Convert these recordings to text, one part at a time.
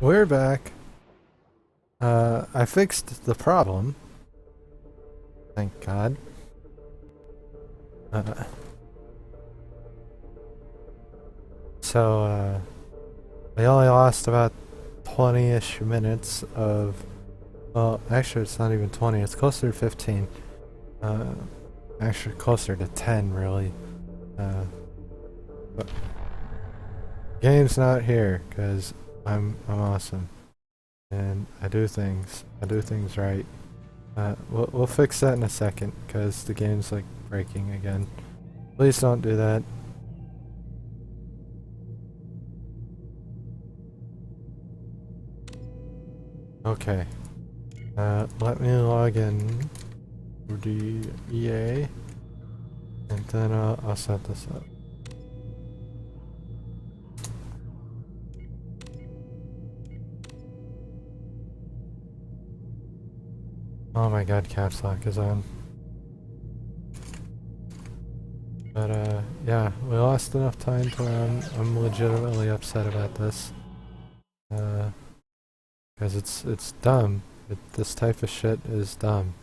We're back. I fixed the problem. Thank God. Uh, so, we only lost about 20-ish minutes of... Well, actually it's not even 20, it's closer to 15. Actually closer to 10, really. But game's not here, because I'm awesome. And I do things right. We'll fix that in a second, because the game's like breaking again. Please don't do that. Okay. Let me log in to the EA, and then I'll set this up. Oh my god, caps lock is on. But yeah, we lost enough time to where I'm legitimately upset about this. Because it's dumb. This type of shit is dumb.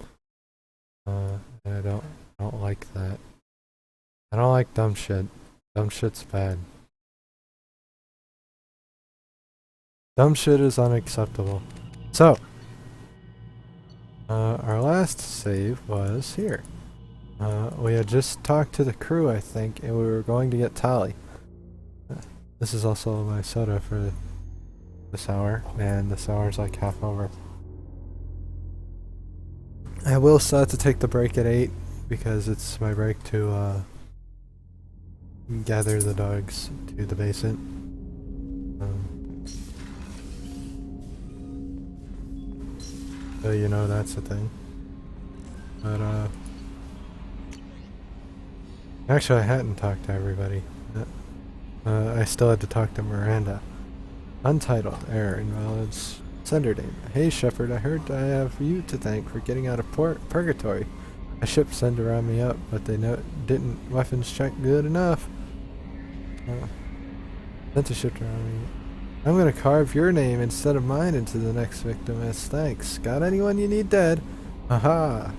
And I don't like that. I don't like dumb shit. Dumb shit's bad. Dumb shit is unacceptable. So, our last save was here. We had just talked to the crew, I think, and we were going to get Tally. This is also my soda for this hour, and this hour's like half over. I will still have to take the break at 8, because it's my break to gather the dogs to the basement. So you know that's a thing. But actually I hadn't talked to everybody. I still had to talk to Miranda. Untitled, error, invalid sender name. Hey Shepard, I heard I have you to thank for getting out of purgatory. A ship sent to round me up, but they didn't weapons check good enough. Sent a ship to round me. I'm gonna carve your name instead of mine into the next victim as thanks. Got anyone you need dead? Aha!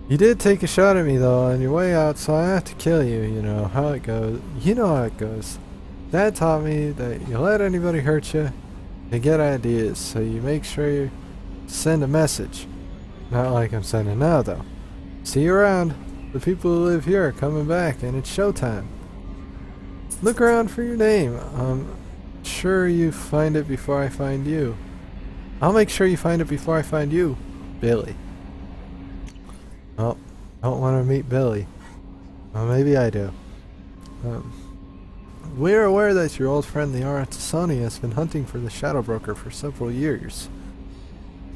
You did take a shot at me though on your way out, so I have to kill you, you know how it goes. You know how it goes. Dad taught me that you let anybody hurt you, they get ideas, so you make sure you send a message. Not like I'm sending now though. See you around. The people who live here are coming back and it's showtime. Look around for your name. Sure you find it before I find you. I'll make sure you find it before I find you, Billy. Oh, don't want to meet Billy. Well, maybe I do. We're aware that your old friend the Aratasoni has been hunting for the Shadow Broker for several years.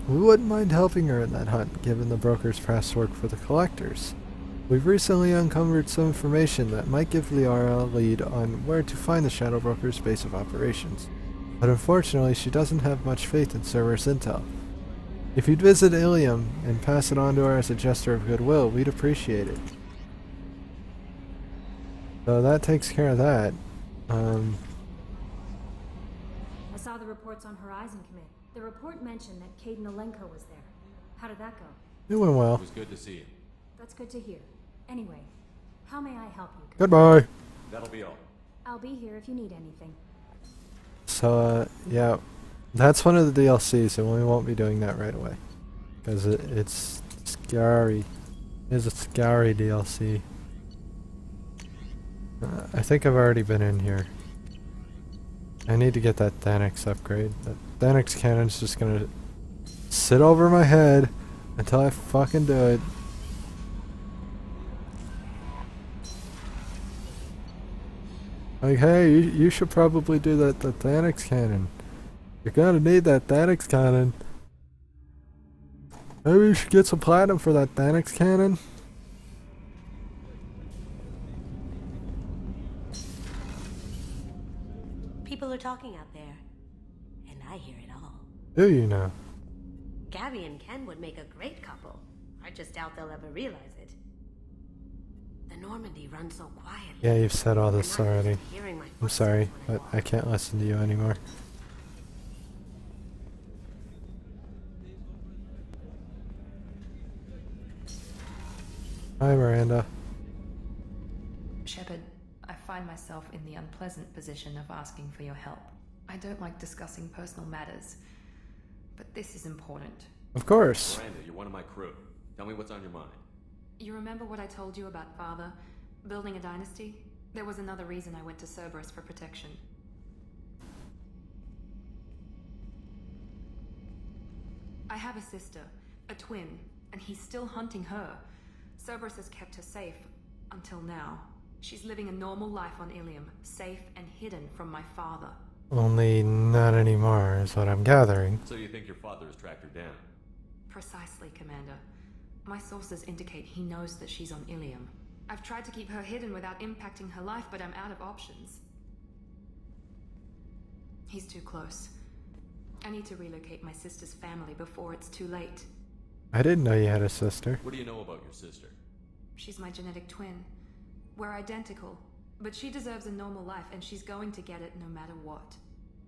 We wouldn't mind helping her in that hunt, given the broker's past work for the collectors. We've recently uncovered some information that might give Liara a lead on where to find the Shadow Broker's base of operations. But unfortunately, she doesn't have much faith in Cerberus intel. If you'd visit Ilium and pass it on to her as a gesture of goodwill, we'd appreciate it. So that takes care of that. I saw the reports on Horizon Commit. The report mentioned that Caden Alenko was there. How did that go? It went well. It was good to see you. That's good to hear. Anyway, how may I help you? Goodbye. That'll be all. I'll be here if you need anything. So, yeah. That's one of the DLCs, and we won't be doing that right away. Because it's scary. It's a scary DLC. I think I've already been in here. I need to get that Thanix upgrade. That Thanix cannon's just gonna sit over my head until I fucking do it. Like, hey, you should probably do the Thanix cannon. You're gonna need that Thanix cannon. Maybe you should get some platinum for that Thanix cannon. People are talking out there, and I hear it all. Do you know? Gabby and Ken would make a great couple. I just doubt they'll ever realize it. The Normandy runs so quietly. Yeah, you've said all this I'm not already. used to hearing my I'm sorry, footsteps when I but walk. I can't listen to you anymore. Hi, Miranda. Shepard, I find myself in the unpleasant position of asking for your help. I don't like discussing personal matters, but this is important. Of course. Miranda, you're one of my crew. Tell me what's on your mind. You remember what I told you about Father? Building a dynasty? There was another reason I went to Cerberus for protection. I have a sister, a twin, and he's still hunting her. Cerberus has kept her safe, until now. She's living a normal life on Ilium, safe and hidden from my father. Only not anymore, is what I'm gathering. So you think your father has tracked her down? Precisely, Commander. My sources indicate he knows that she's on Ilium. I've tried to keep her hidden without impacting her life, but I'm out of options. He's too close. I need to relocate my sister's family before it's too late. I didn't know you had a sister. What do you know about your sister? She's my genetic twin. We're identical, but she deserves a normal life, and she's going to get it no matter what.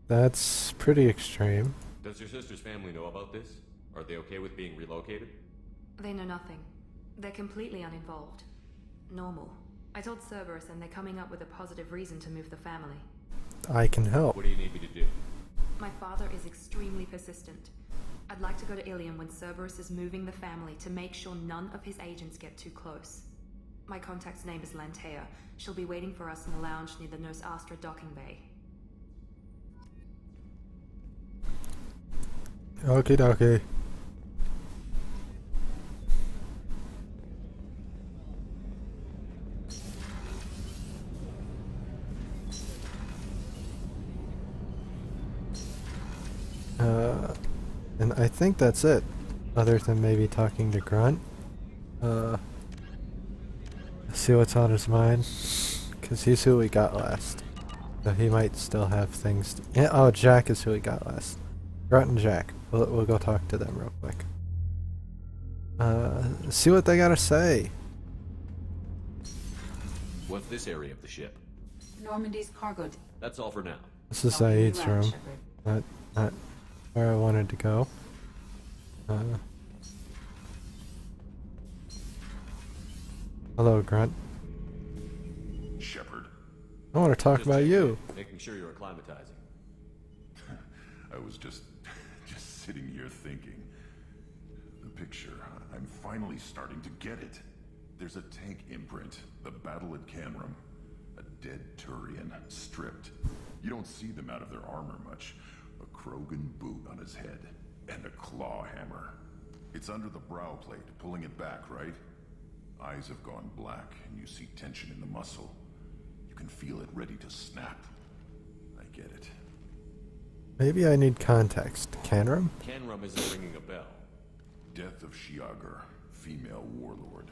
That's pretty extreme. Does your sister's family know about this? Are they okay with being relocated? They know nothing. They're completely uninvolved. Normal. I told Cerberus, and they're coming up with a positive reason to move the family. I can help. What do you need me to do? My father is extremely persistent. I'd like to go to Ilium when Cerberus is moving the family to make sure none of his agents get too close. My contact's name is Lantea. She'll be waiting for us in the lounge near the Nos Astra docking bay. Okie dokie. And I think that's it. Other than maybe talking to Grunt. See what's on his mind. Because he's who we got last. So he might still have things to... Yeah, oh, Jack is who we got last. Grunt and Jack. We'll go talk to them real quick. See what they gotta say. What's this area of the ship? Normandy's cargo. That's all for now. This is Saeed's room. Not where I wanted to go. Hello, Grunt. Shepard. I want to talk about you. Making sure you're acclimatizing. I was just sitting here thinking. The picture, I'm finally starting to get it. There's a tank imprint, the battle at Canrum. A dead Turian, stripped. You don't see them out of their armor much. A Krogan boot on his head, and a claw hammer. It's under the brow plate, pulling it back, right? Eyes have gone black, and you see tension in the muscle. You can feel it ready to snap. I get it. Maybe I need context. Canrum? Canrum isn't ringing a bell. Death of Shiagar, female warlord.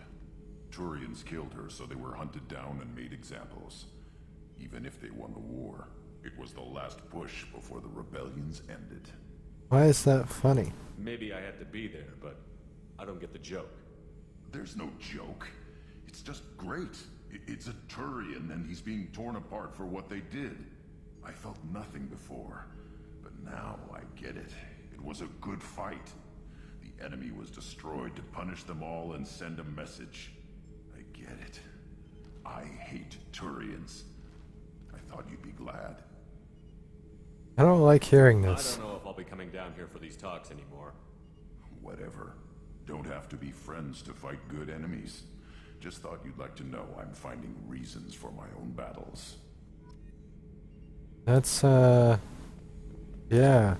Turians killed her, so they were hunted down and made examples. Even if they won the war, it was the last push before the rebellions ended. Why is that funny? Maybe I had to be there, but I don't get the joke. There's no joke. It's just great. It's a Turian, and he's being torn apart for what they did. I felt nothing before, but now I get it. It was a good fight. The enemy was destroyed to punish them all and send a message. I get it. I hate Turians. I thought you'd be glad. I don't like hearing I this. don't know if I'll be coming down here for these talks anymore. Whatever. Don't have to be friends to fight good enemies. Just thought you'd like to know I'm finding reasons for my own battles. That's, yeah.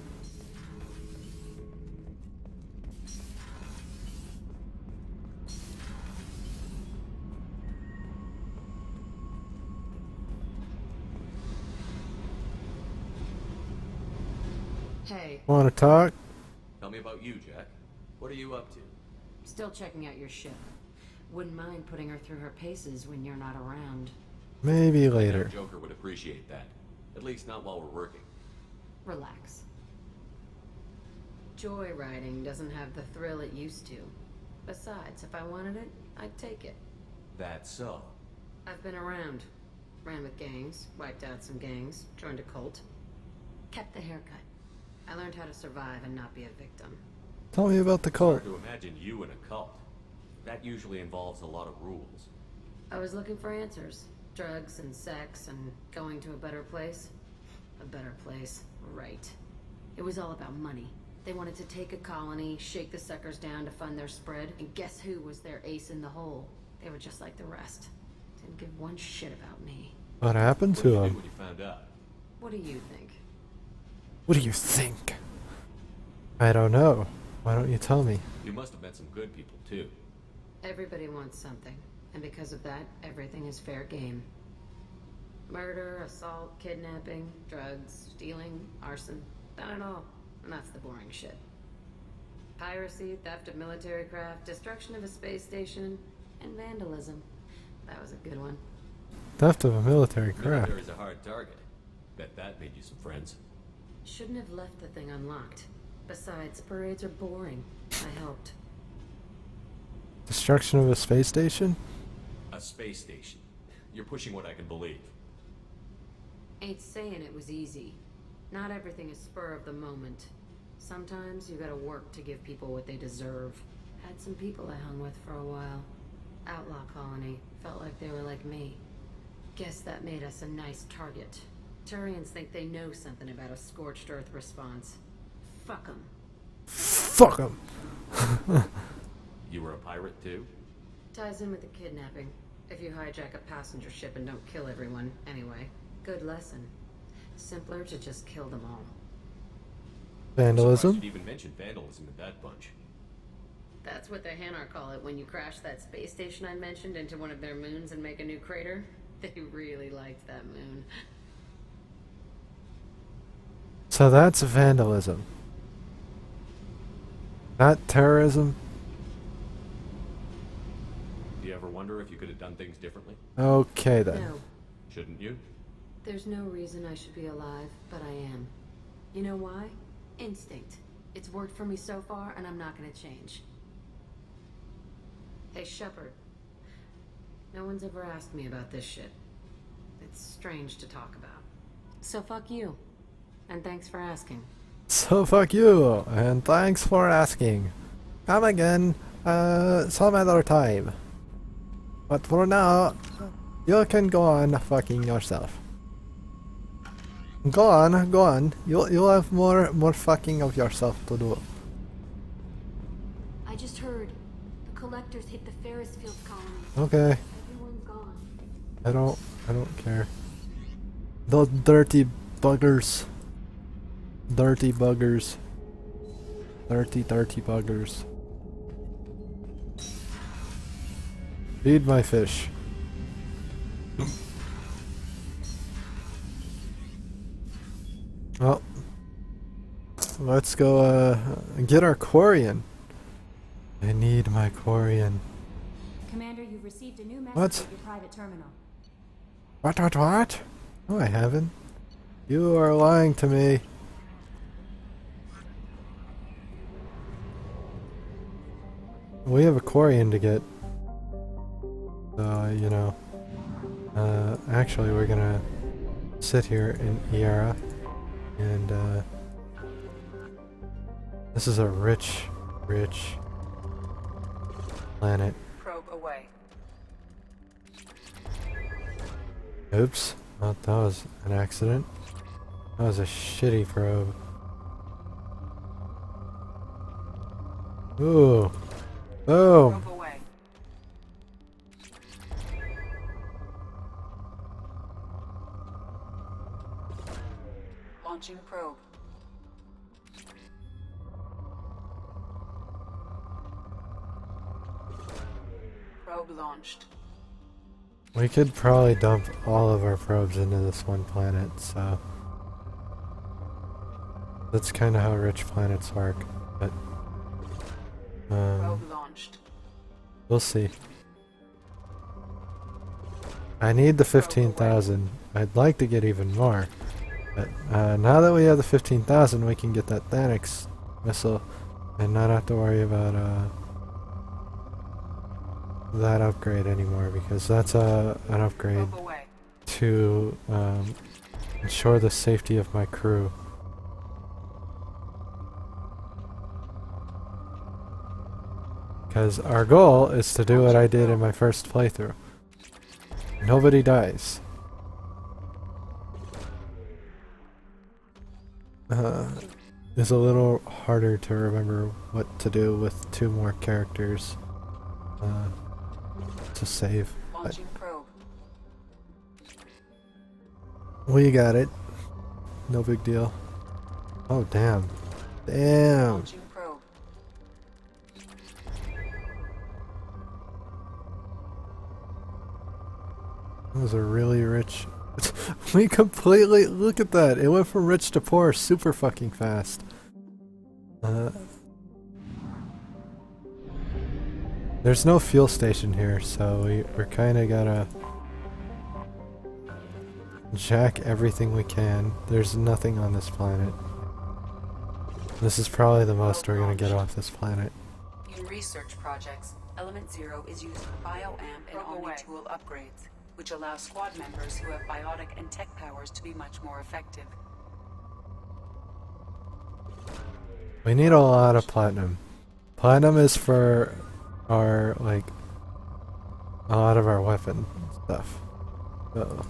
Hey, Want to talk? Tell me about you, Jack. What are you up to? still checking out your ship. Wouldn't mind putting her through her paces when you're not around. Maybe I know later. Joker would appreciate that. At least not while we're working. Relax. Joyriding doesn't have the thrill it used to. Besides, if I wanted it, I'd take it. That's so. I've been around. Ran with gangs, wiped out some gangs, joined a cult. Kept the haircut. I learned how to survive and not be a victim. Tell me about the cult. Hard to imagine you in a cult. That usually involves a lot of rules. I was looking for answers. Drugs and sex and going to a better place. A better place, right. It was all about money. They wanted to take a colony, shake the suckers down to fund their spread, and guess who was their ace in the hole? They were just like the rest. Didn't give one shit about me. What happened What to did you do him? when you found out? What do you think? What do you think? I don't know. Why don't you tell me? You must have met some good people too. Everybody wants something, and because of that, everything is fair game. Murder, assault, kidnapping, drugs, stealing, arson, done it all. And that's the boring shit. Piracy, theft of military craft, destruction of a space station, and vandalism. That was a good one. Theft of a military craft. Military's a hard target. Bet that made you some friends. Shouldn't have left the thing unlocked. Besides, parades are boring. I helped. Destruction of a space station? A space station. You're pushing what I can believe. Ain't saying it was easy. Not everything is spur of the moment. Sometimes you gotta work to give people what they deserve. Had some people I hung with for a while. Outlaw colony. Felt like they were like me. Guess that made us a nice target. Turians think they know something about a scorched earth response. Fuck 'em. Fuck him! You were a pirate too? Ties in with the kidnapping. If you hijack a passenger ship and don't kill everyone, anyway. Good lesson. Simpler to just kill them all. Vandalism? You'd even mention vandalism in that bunch. That's what the Hanar call it when you crash that space station I mentioned into one of their moons and make a new crater. They really liked that moon. So that's vandalism. Not terrorism? Do you ever wonder if you could have done things differently? Okay then. No, Shouldn't you? there's no reason I should be alive, but I am. You know why? Instinct. It's worked for me so far, and I'm not gonna change. Hey, Shepard. No one's ever asked me about this shit. It's strange to talk about. So fuck you. And thanks for asking. So fuck you, and thanks for asking. Come again, some other time. But for now, you can go on fucking yourself. Go on, go on. You'll have more fucking of yourself to do. I just heard the collectors hit the Ferris Field colony. Okay, Everyone's gone. I don't care. Those dirty buggers. Dirty buggers. Dirty buggers. Feed my fish. Well, let's go get our Quarian. I need my Quarian. Commander, you've received a new message What? at your private terminal. What? No, I haven't. You are lying to me. We have a Quarian to get. So, you know. Actually, we're gonna sit here in Iara. And, this is a rich planet. Probe away. Oops. Oh, that was an accident. That was a shitty probe. Ooh. Boom. Probe away. Launching probe. Probe launched. We could probably dump all of our probes into this one planet, so... That's kind of how rich planets work, but... Probe launched. we'll see. I need the 15,000. I'd like to get even more. But now that we have the 15,000, we can get that Thanix missile and not have to worry about that upgrade anymore, because that's an upgrade Probe away. to ensure the safety of my crew. Because our goal is to do what I did in my first playthrough. Nobody dies. It's a little harder to remember what to do with 2 more characters to save. But Launching probe. we got it. No big deal. Oh, damn. Damn! Launching probe. That was a really rich... We completely... Look at that! It went from rich to poor super fucking fast. There's no fuel station here, so we're kinda gotta... jack everything we can. There's nothing on this planet. This is probably the most we're gonna get off this planet. In research projects, Element Zero is used for bioamp and omni-tool upgrades, which allow squad members who have biotic and tech powers to be much more effective. We need a lot of platinum. Platinum is for our, like, a lot of our weapon stuff. So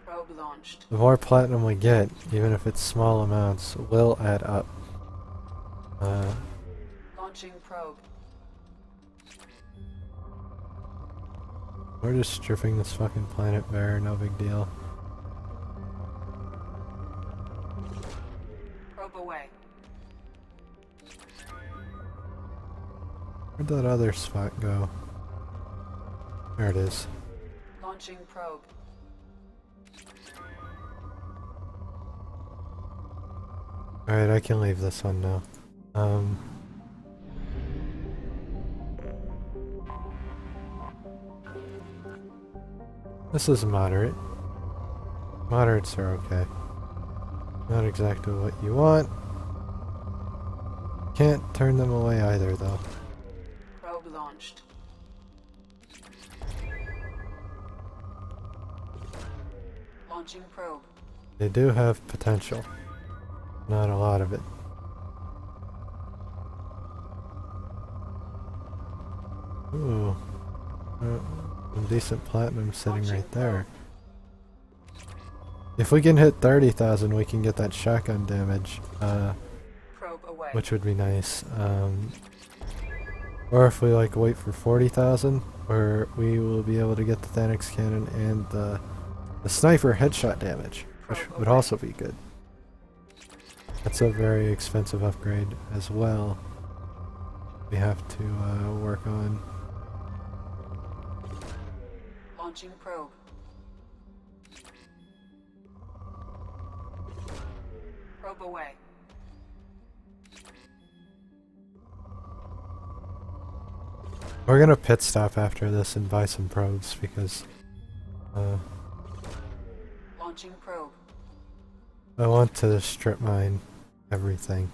Probe launched. the more platinum we get, even if it's small amounts, will add up. Launching probe. We're just stripping this fucking planet bare, no big deal. Probe away. Where'd that other spot go? There it is. Launching probe. Alright, I can leave this one now. This is moderate. Moderates are okay. Not exactly what you want. Can't turn them away either, though. Probe launched. Launching probe. They do have potential. Not a lot of it. Ooh. Some decent platinum sitting right there. If we can hit 30,000, we can get that shotgun damage, Probe away. which would be nice. Or if we like wait for 40,000, where we will be able to get the Thanix cannon and the sniper headshot damage, which would also be good. That's a very expensive upgrade as well. We have to work on. Launching probe. Probe away. We're gonna pit stop after this and buy some probes because Launching probe. I want to strip mine everything.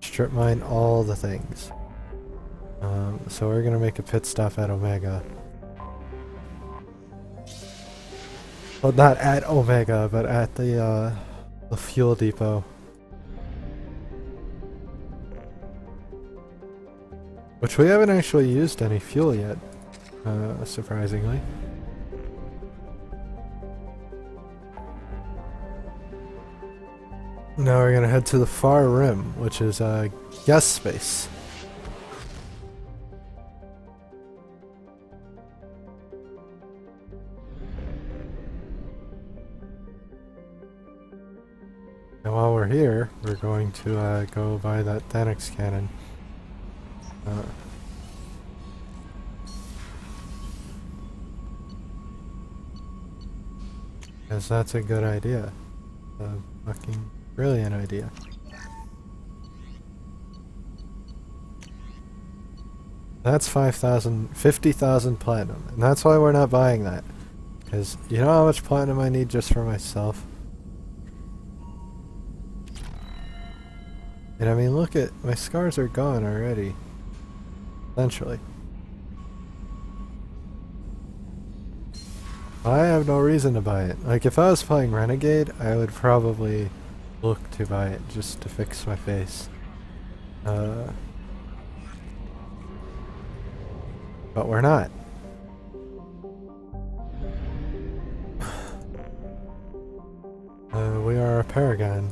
Strip mine all the things. So we're gonna make a pit stop at Omega. Well, not at Omega, but at the fuel depot. Which we haven't actually used any fuel yet, surprisingly. Now we're gonna head to the far rim, which is guest space. And while we're here, we're going to go buy that Thanix cannon. Because that's a good idea. A fucking brilliant idea. That's 50,000 platinum. And that's why we're not buying that. Because you know how much platinum I need just for myself? And I mean, look at, my scars are gone already. Essentially. I have no reason to buy it. Like, if I was playing Renegade, I would probably look to buy it just to fix my face. But we're not. We are a paragon.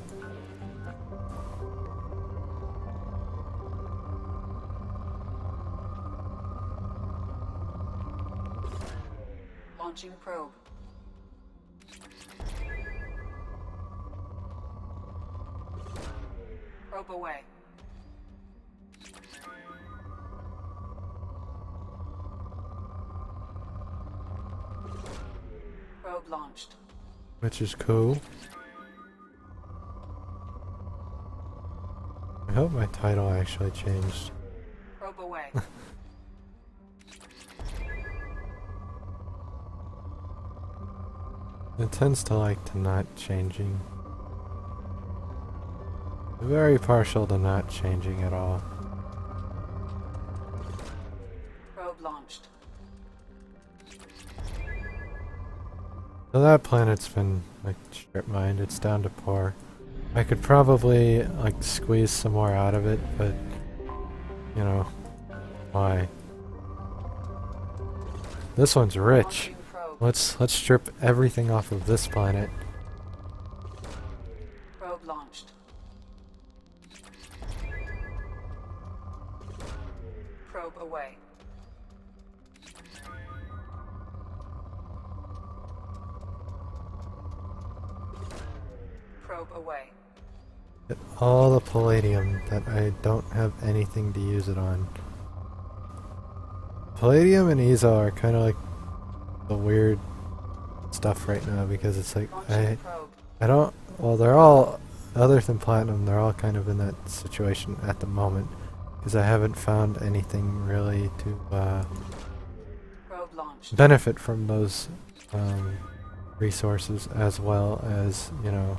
Launching probe. Probe away. Probe launched. Which is cool. I hope my title actually changed. Probe away. It tends to like to not changing. Very partial to not changing at all. Probe launched. So that planet's been like strip mined, it's down to par. I could probably like squeeze some more out of it, but you know, why? This one's rich. Launching probe. Let's strip everything off of this planet. Probe launched. Probe away. Probe away. Get all the palladium that I don't have anything to use it on. Palladium and Ezo are kind of like the weird stuff right now because it's like Launching probe. I don't, well they're all, other than platinum, they're all kind of in that situation at the moment because I haven't found anything really to Probe launched. benefit from those resources as well as, you know,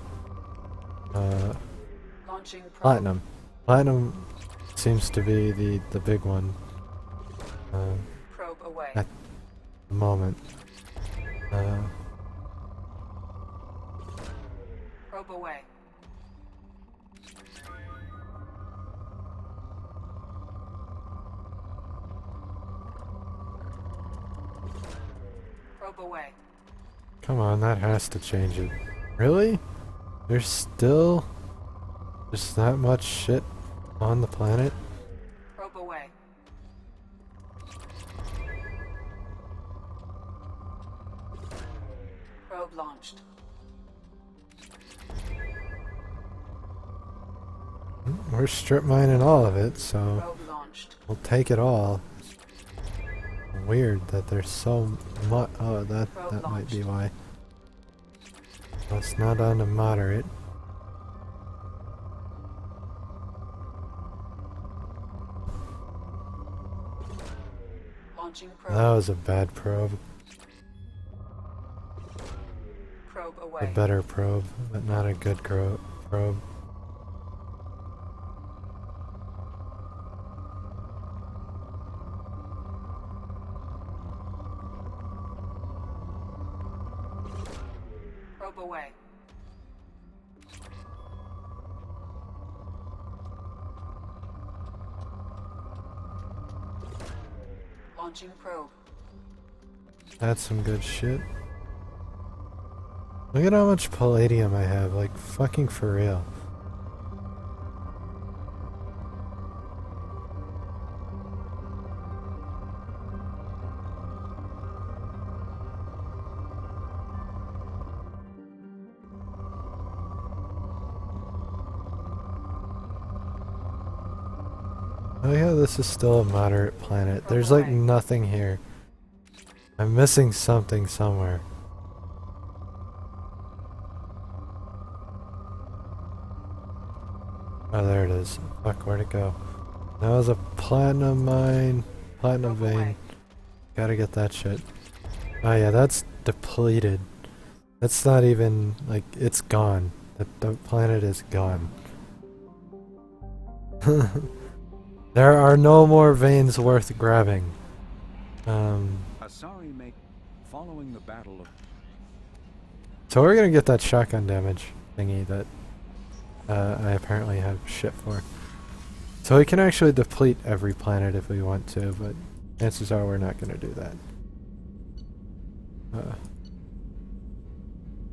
Launching probe. platinum. Platinum seems to be the big one Probe away. at the moment. Probe away. Probe away. Come on, that has to change it. Really? There's still just that much shit on the planet? Probe away. Probe launched. We're strip mining all of it, so Probe launched. we'll take it all. Weird that there's so much. Oh, that might be why. Well, it's not on the moderate. Launching probe. That was a bad probe. Probe A away. better probe, but not a good probe. Probe away. Launching probe. That's some good shit. Look at how much palladium I have, like fucking for real. Oh yeah, this is still a moderate planet. There's like nothing here. I'm missing something somewhere. Oh, there it is. Fuck, where'd it go? That was a platinum mine. Platinum vein. Gotta get that shit. Oh yeah, that's depleted. That's not even, like, it's gone. The planet is gone. There are no more veins worth grabbing. Asari make following the battle of So we're gonna get that shotgun damage thingy that I apparently have shit for. So we can actually deplete every planet if we want to, but chances are we're not going to do that.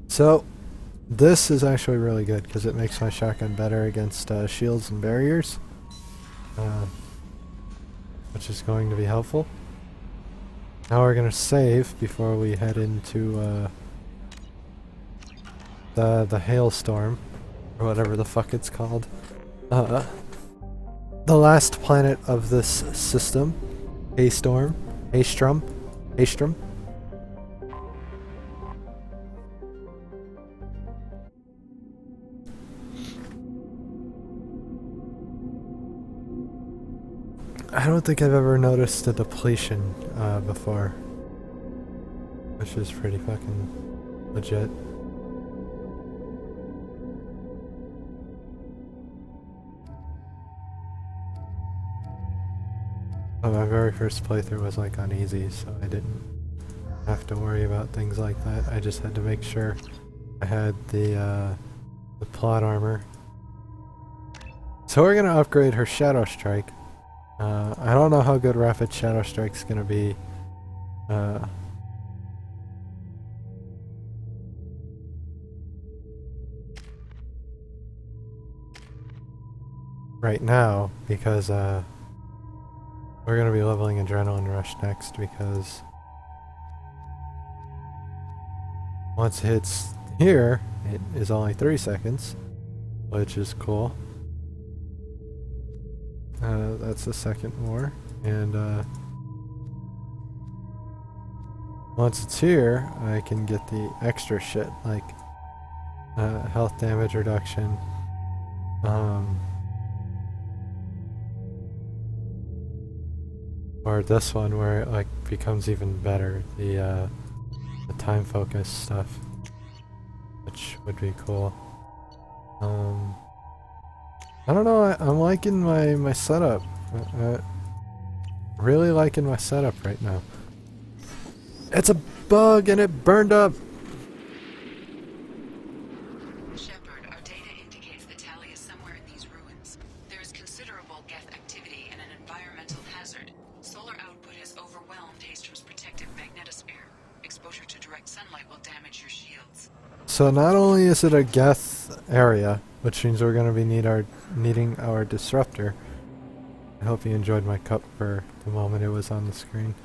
So, this is actually really good because it makes my shotgun better against shields and barriers, which is going to be helpful. Now we're going to save before we head into the hailstorm, or whatever the fuck it's called. The last planet of this system, Haystrom. I don't think I've ever noticed a depletion before, which is pretty fucking legit. My very first playthrough was like on easy, so I didn't have to worry about things like that. I just had to make sure I had the plot armor. So we're gonna upgrade her Shadow Strike. I don't know how good Rapid Shadow Strike's gonna be. Right now, because we're gonna be leveling Adrenaline Rush next, because once it hits here, it is only 3 seconds, which is cool. That's the second more, and once it's here, I can get the extra shit, like health damage reduction, or this one where it like becomes even better, the time focus stuff, which would be cool. I don't know, I'm liking my setup. Really liking my setup right now. It's a bug and it burned up! Shepard, our data indicates the tally is somewhere in these ruins. There is considerable geth activity and an environmental hazard. Solar output has overwhelmed Haystrom's protective magnetosphere. Exposure to direct sunlight will damage your shields. So not only is it a geth area, which means we're going to be needing our disruptor. I hope you enjoyed my cup for the moment it was on the screen.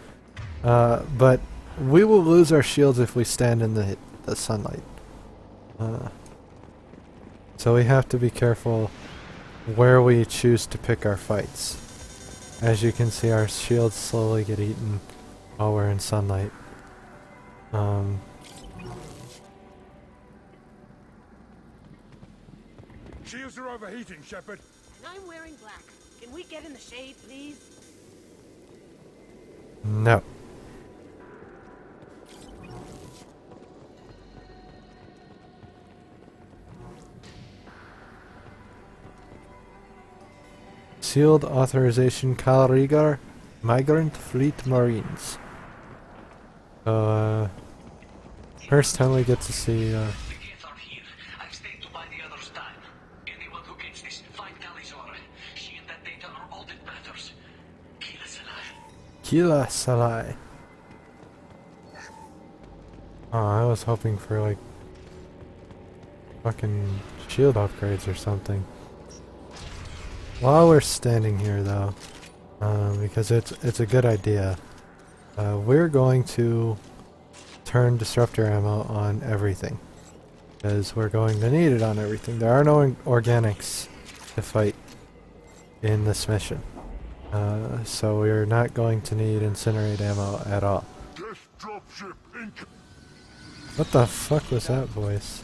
But we will lose our shields if we stand in the sunlight. So we have to be careful where we choose to pick our fights. As you can see, our shields slowly get eaten while we're in sunlight. Shields are overheating, Shepard. And I'm wearing black. Can we get in the shade, please? No. Sealed authorization Kalrigar Migrant Fleet Marines. First time we get to see Kila Salai. Oh, I was hoping for like fucking shield upgrades or something. While we're standing here though, because it's a good idea, we're going to turn disruptor ammo on everything, because we're going to need it on everything. There are no organics to fight in this mission. So we're not going to need incinerate ammo at all. What the fuck was that voice?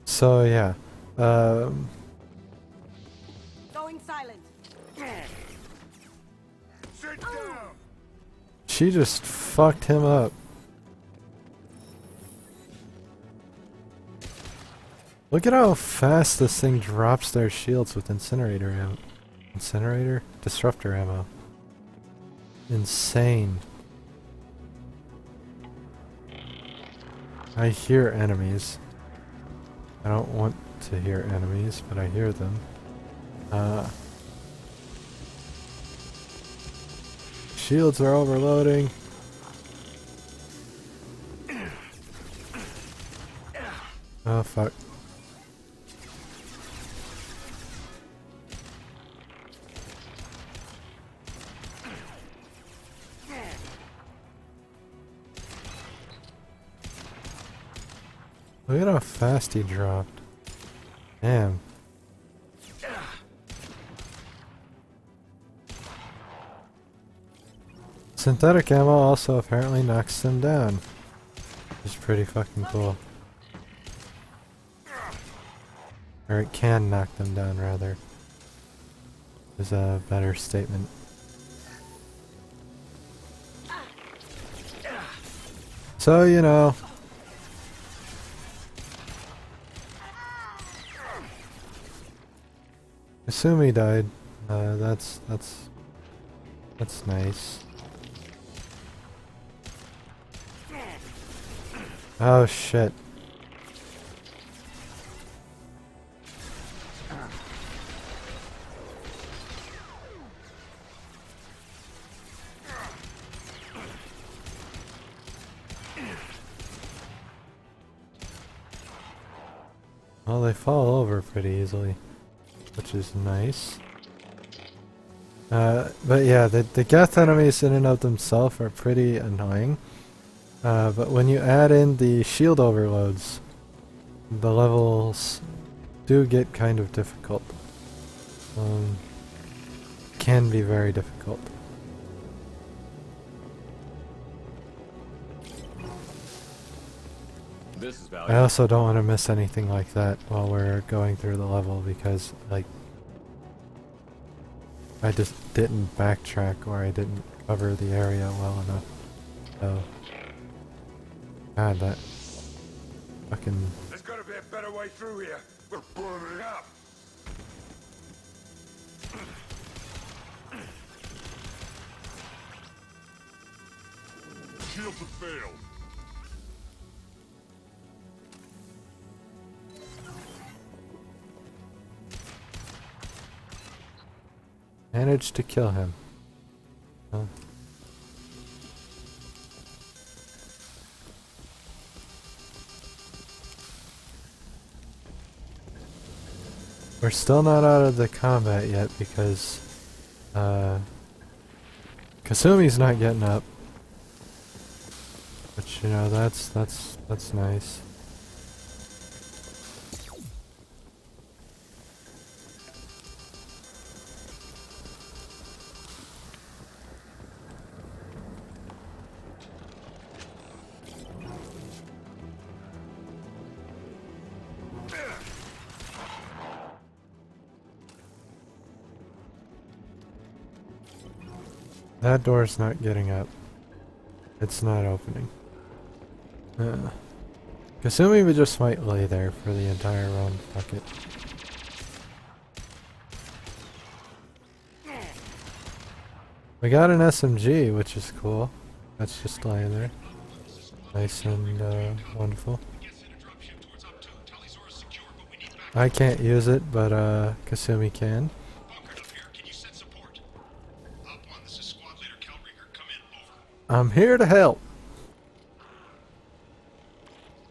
So yeah, Going silent. Sit down. she just fucked him up. Look at how fast this thing drops their shields with incinerator ammo. Incinerator? Disruptor ammo. Insane. I hear enemies. I don't want to hear enemies, but I hear them. Shields are overloading. Oh fuck. Look at how fast he dropped. Damn. Synthetic ammo also apparently knocks them down. Which is pretty fucking cool. Or it can knock them down, rather. Is a better statement. So, you know. Kasumi died. That's nice. Oh shit. Well, they fall over pretty easily, which is nice. But yeah, the Geth enemies in and of themselves are pretty annoying. But when you add in the shield overloads, the levels do get kind of difficult. Can be very difficult. This is I valuable. also don't want to miss anything like that while we're going through the level because, like, I just didn't backtrack or I didn't cover the area well enough. So, God, that fucking... There's gotta be a better way through here. We're burning it up. Shields have failed. Managed to kill him. Huh. We're still not out of the combat yet because Kasumi's not getting up. But you know, that's nice. That door's not getting up. It's not opening. Kasumi would just might lay there for the entire run. Fuck it. We got an SMG, which is cool. That's just laying there. Nice and wonderful. I can't use it, but Kasumi can. I'm here to help.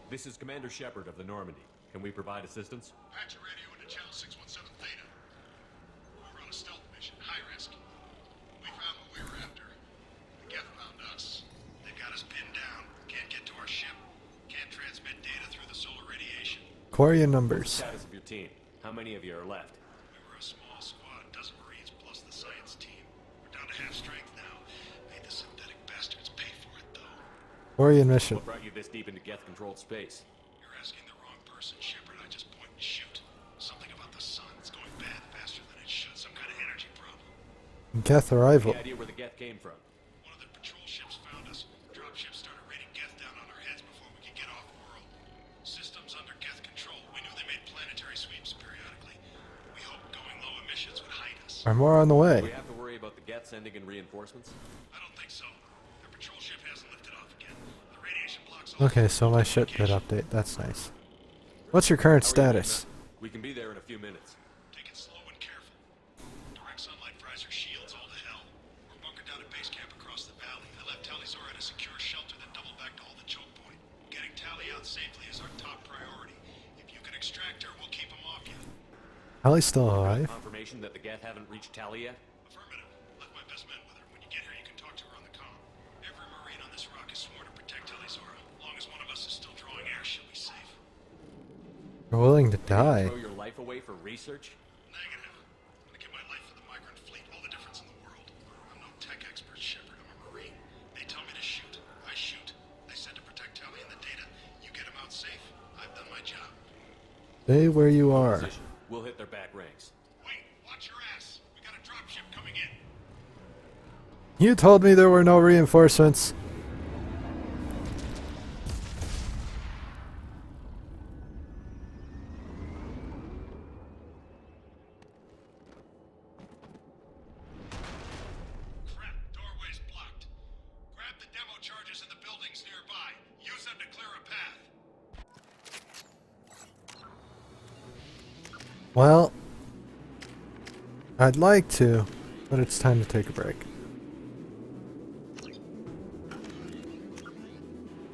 This is Commander Shepard of the Normandy. Can we provide assistance? Patch your radio into channel 617 Theta. We're on a stealth mission, high risk. We found what we were after. The Geth found us. They've got us pinned down. Can't get to our ship. Can't transmit data through the solar radiation. Quarian numbers. Status of your team. How many of you are left? We were a small squad, a dozen Marines plus the science team. We're down to half strength now. Made the synthetic bastards pay for it, though. Quarian mission. What brought you this deep into Geth-controlled space? You're asking the wrong person, Shepard. I just point and shoot. Something about the sun. It's going bad faster than it should. Some kind of energy problem. Geth arrival. Any idea where the Geth came from? One of the patrol ships found us. Dropships started raining Geth down on our heads before we could get off world. Systems under Geth control. We knew they made planetary sweeps periodically. We hoped going low emissions would hide us. Are more on the Do way. we have to worry about the Geth sending in reinforcements? I don't think so. Their patrol ship hasn't lifted off again. The radiation blocks all Okay, so my ship did update. That's nice. What's your current How are you holding status? up? We can be there in a few minutes. Take it slow and careful. Direct sunlight fries our shields all to hell. We're bunkered down at base camp across the valley. I left Tali'Zorah at a secure shelter that doubled back to hold the choke point. Getting Tali out safely is our top priority. If you can extract her, we'll keep him off you. Allie's still alive. Confirmation that the Geth haven't reached Tali yet? Affirmative. Left my best men with her. When you get her, you can talk to her on the comm. Every Marine on this rock is sworn to protect Tali'Zorah. As long as one of us is still drawing air, she'll be safe. You're willing to die. Throw your life away for research? Negative. I'm gonna give my life for the migrant fleet. All the difference in the world. I'm no tech expert, Shepard. I'm a Marine. They tell me to shoot. I shoot. They said to protect Tali and the data. You get them out safe. I've done my job. Stay where you are. Position. We'll hit their back ranks. Wait, watch your ass. We got a dropship coming in. You told me there were no reinforcements. Crap, doorway's blocked. Grab the demo charges in the buildings nearby. Use them to clear a path. Well, I'd like to, but it's time to take a break.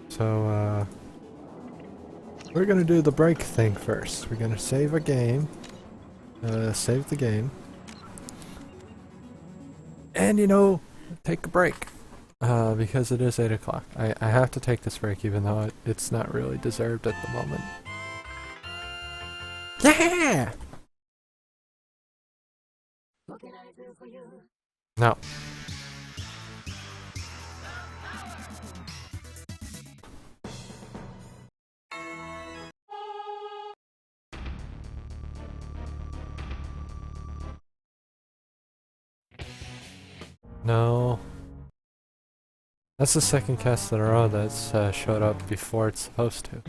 So, we're gonna do the break thing first. We're gonna save a game. Save the game. And, you know, take a break. Because it is 8 o'clock. I have to take this break even though it's not really deserved at the moment. Yeah! No. No. That's the second cast in a row that's showed up before it's supposed to.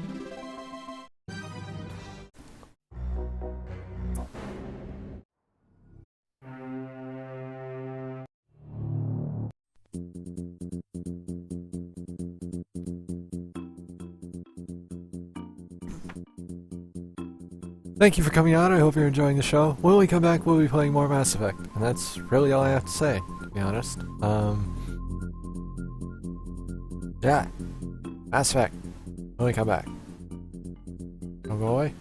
Thank you for coming on. I hope you're enjoying the show. When we come back, we'll be playing more Mass Effect. And that's really all I have to say, to be honest. Yeah. Mass Effect. When we come back. Don't go away.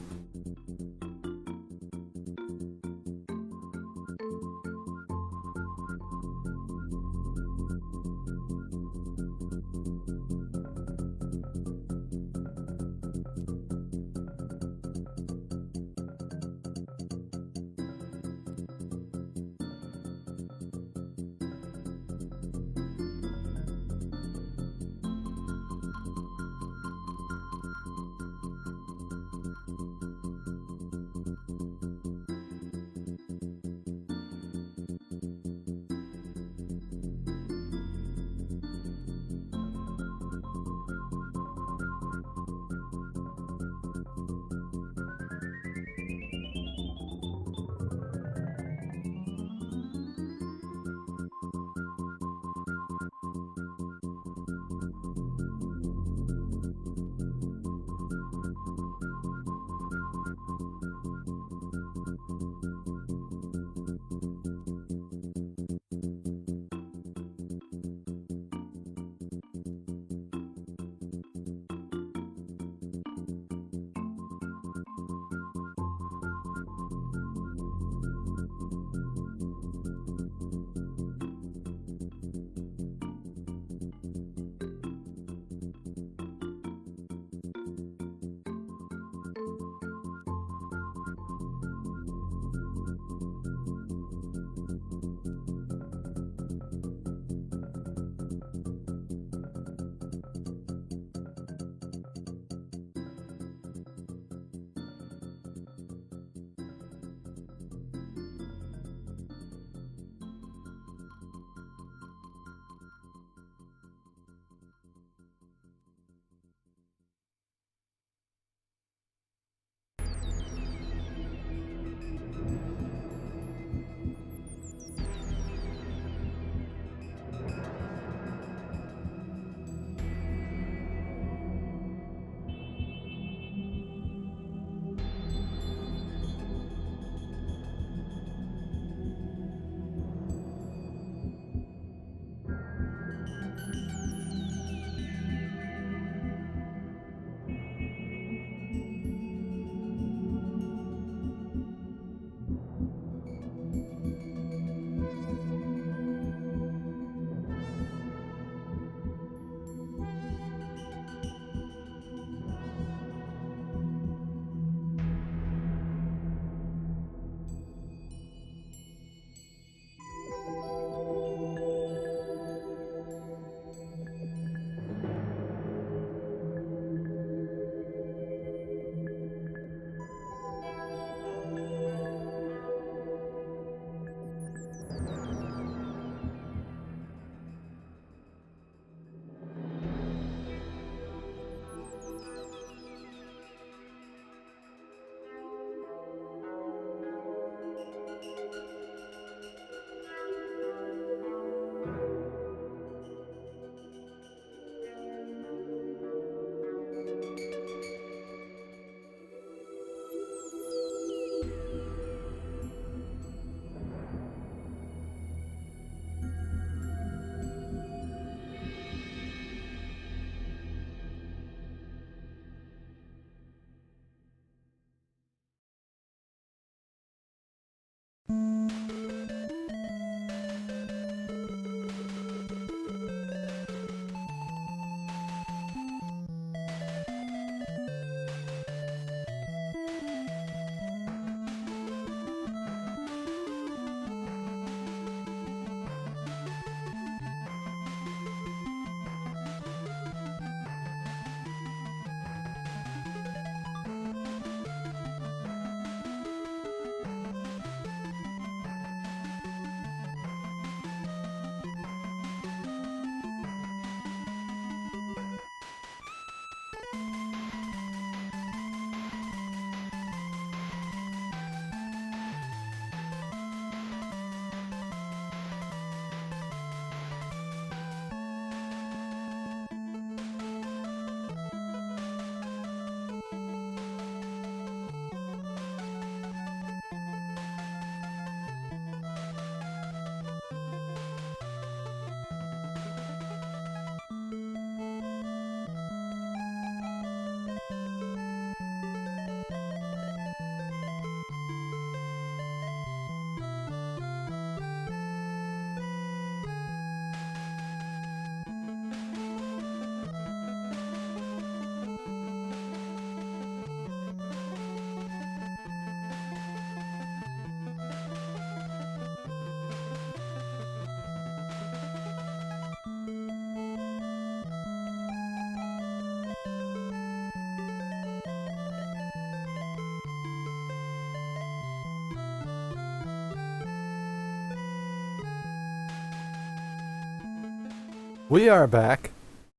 We are back.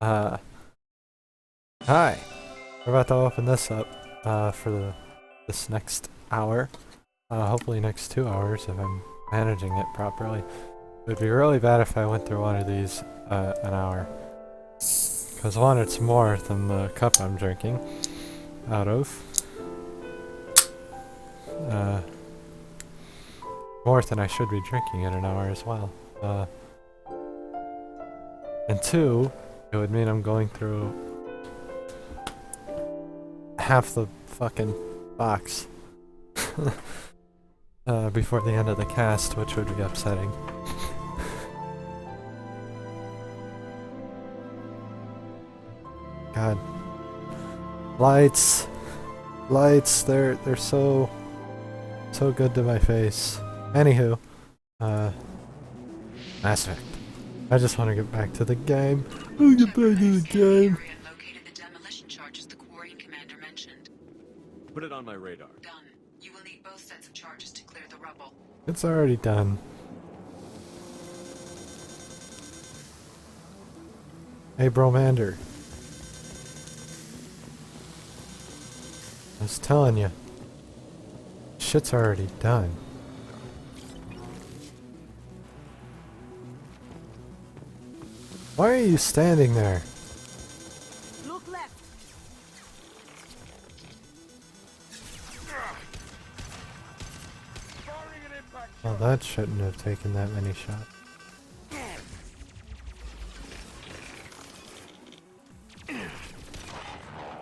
Hi. We're about to open this up for this next hour. Hopefully next 2 hours if I'm managing it properly. It would be really bad if I went through one of these an hour. Because one, it's more than the cup I'm drinking out of. More than I should be drinking in an hour as well. And two, it would mean I'm going through half the fucking box before the end of the cast, which would be upsetting. God. Lights, they're so good to my face. Anywho, Mass Effect. I just want to get back to the game. I'll get back to the game. Located the demolition charges the quarry commander mentioned. Put it on my radar. Done. You will need both sets of charges to clear the rubble. It's already done. Hey, Bromander. I was telling you. Shit's already done. Why are you standing there? Look left. Well, that shouldn't have taken that many shots.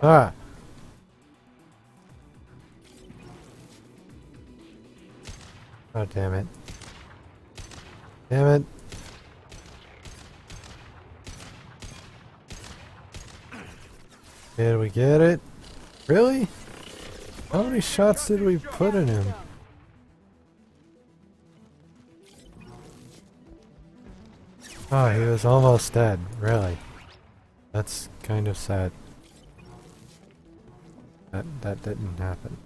Ah! Oh, damn it. Damn it. Did we get it? Really? How many shots did we put in him? Oh, he was almost dead. Really? That's kind of sad. That didn't happen.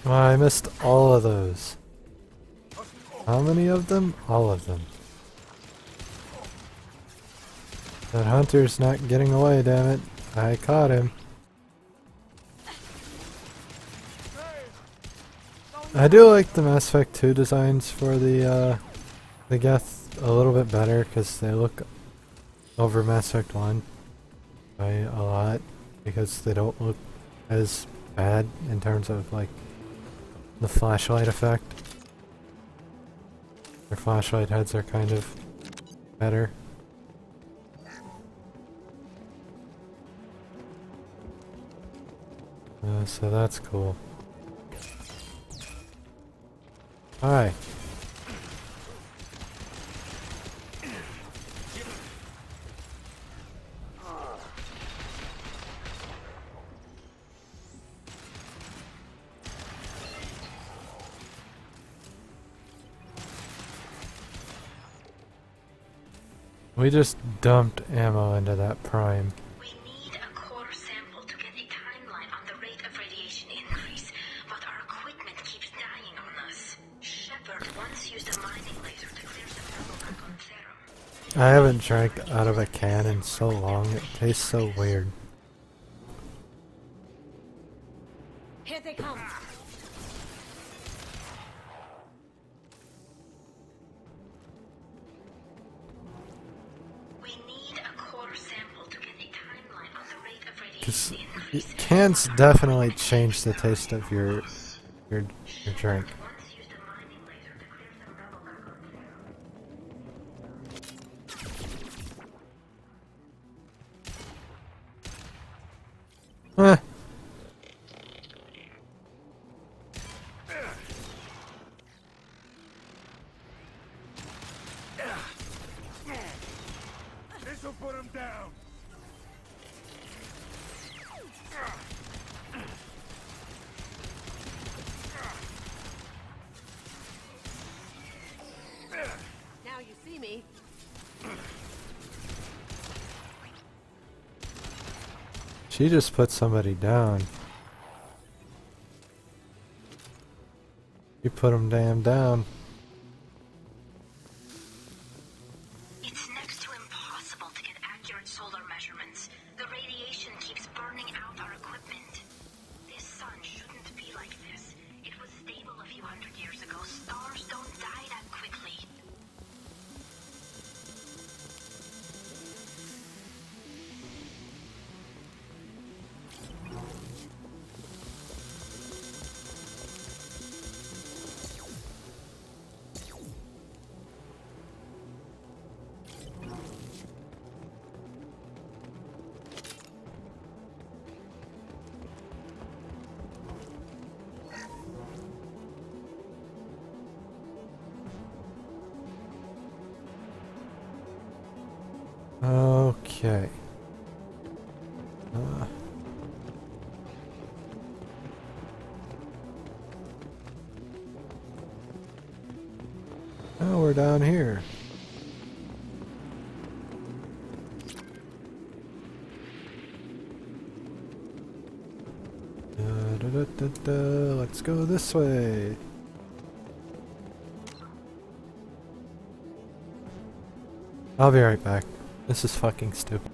Oh, I missed all of those. How many of them? All of them. That hunter's not getting away, damn it. I caught him. I do like the Mass Effect 2 designs for the Geth a little bit better because they look over Mass Effect 1 by a lot because they don't look as bad in terms of like the flashlight effect. Their flashlight heads are kind of better. So that's cool. Hi. We just dumped ammo into that prime. We need a core sample to get a timeline on the rate of radiation increase, but our equipment keeps dying on us. Shepard once used a mining laser to clear some rubble back on Therum. I haven't drank out of a can in so long, it tastes so weird. Here they come. We need a core sample to get a timeline on the rate of Cause radiation increase. cans definitely change the taste of your drink. Once used a mining laser to clear some rubble back on Therum. Huh. This'll put him down. She just put somebody down. You put them damn down. It's next to impossible to get accurate solar measurements. The radiation keeps burning out our equipment. This sun shouldn't be like this. It was stable a few hundred years ago. Stars don't die that quickly. Okay. Now we're down here. Let's go this way. I'll be right back. This is fucking stupid.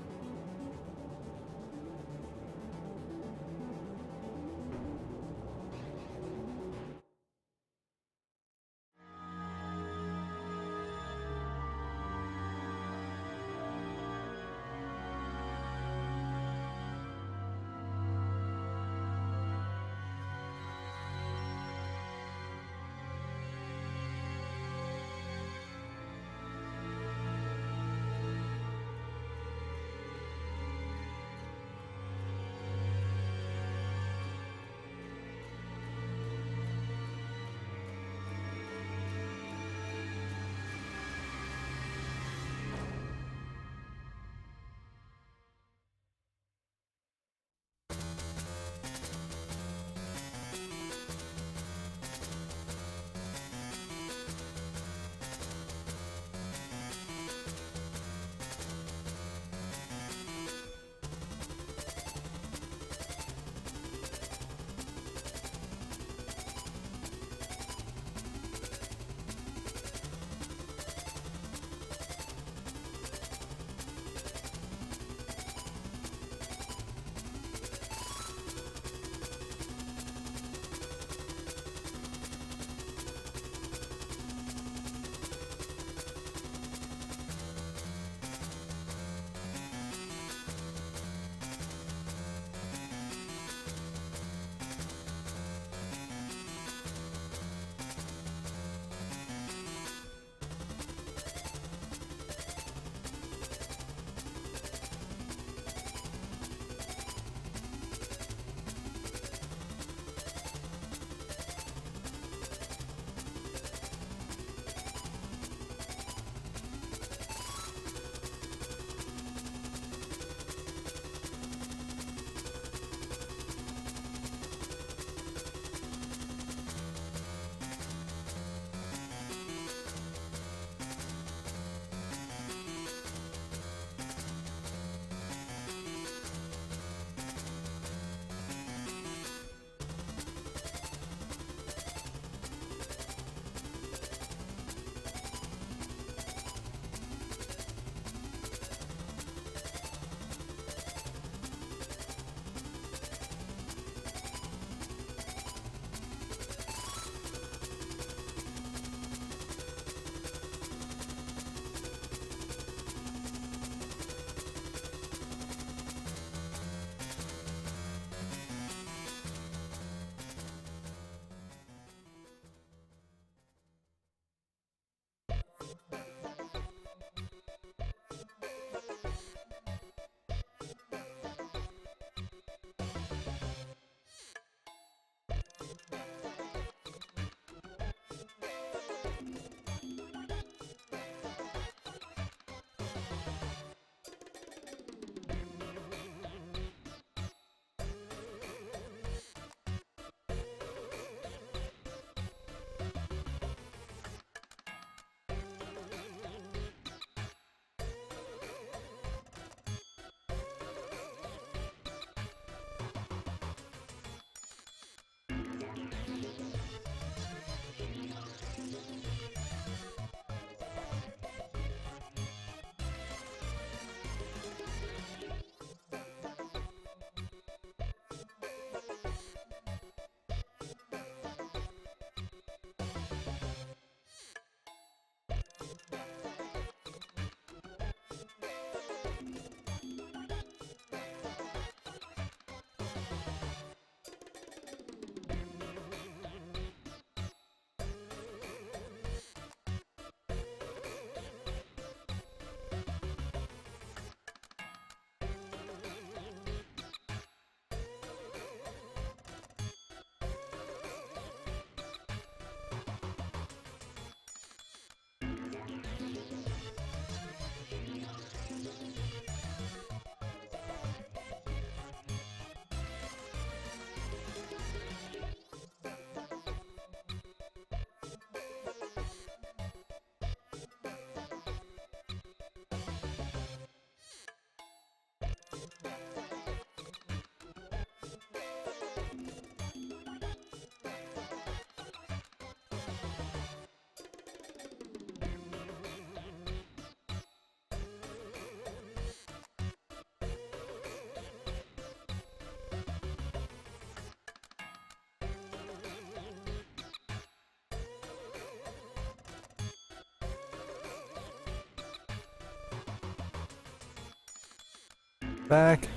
Back.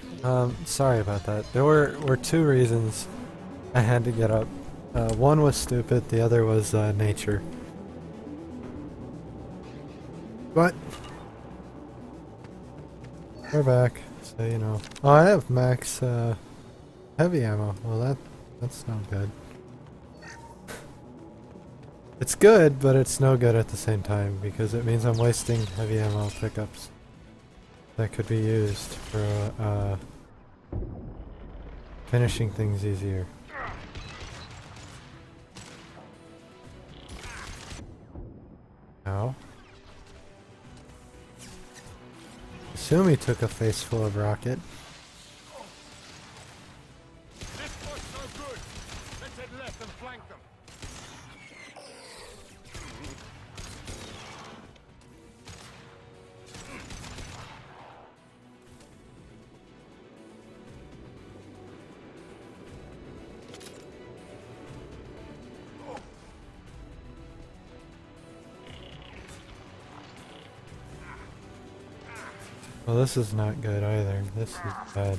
Sorry about that. There were two reasons I had to get up. One was stupid, the other was nature. But we're back, so you know. Oh, I have max heavy ammo. Well, that's no good. It's good, but it's no good at the same time because it means I'm wasting heavy ammo pickups that could be used for finishing things easier. Ow. Assume he took a face full of rocket. This looks so good. Let's head left and flank them. Well, this is not good either. This is bad.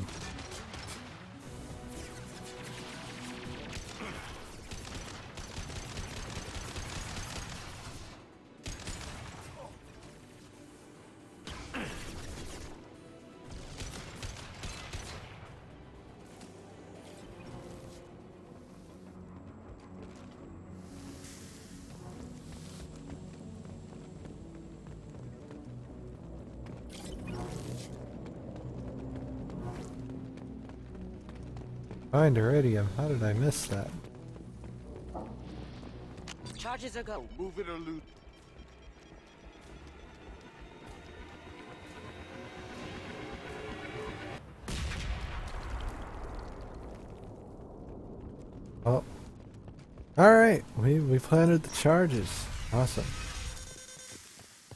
Find iridium. How did I miss that? Charges are go. Move it or loot. Oh. Alright, we planted the charges. Awesome.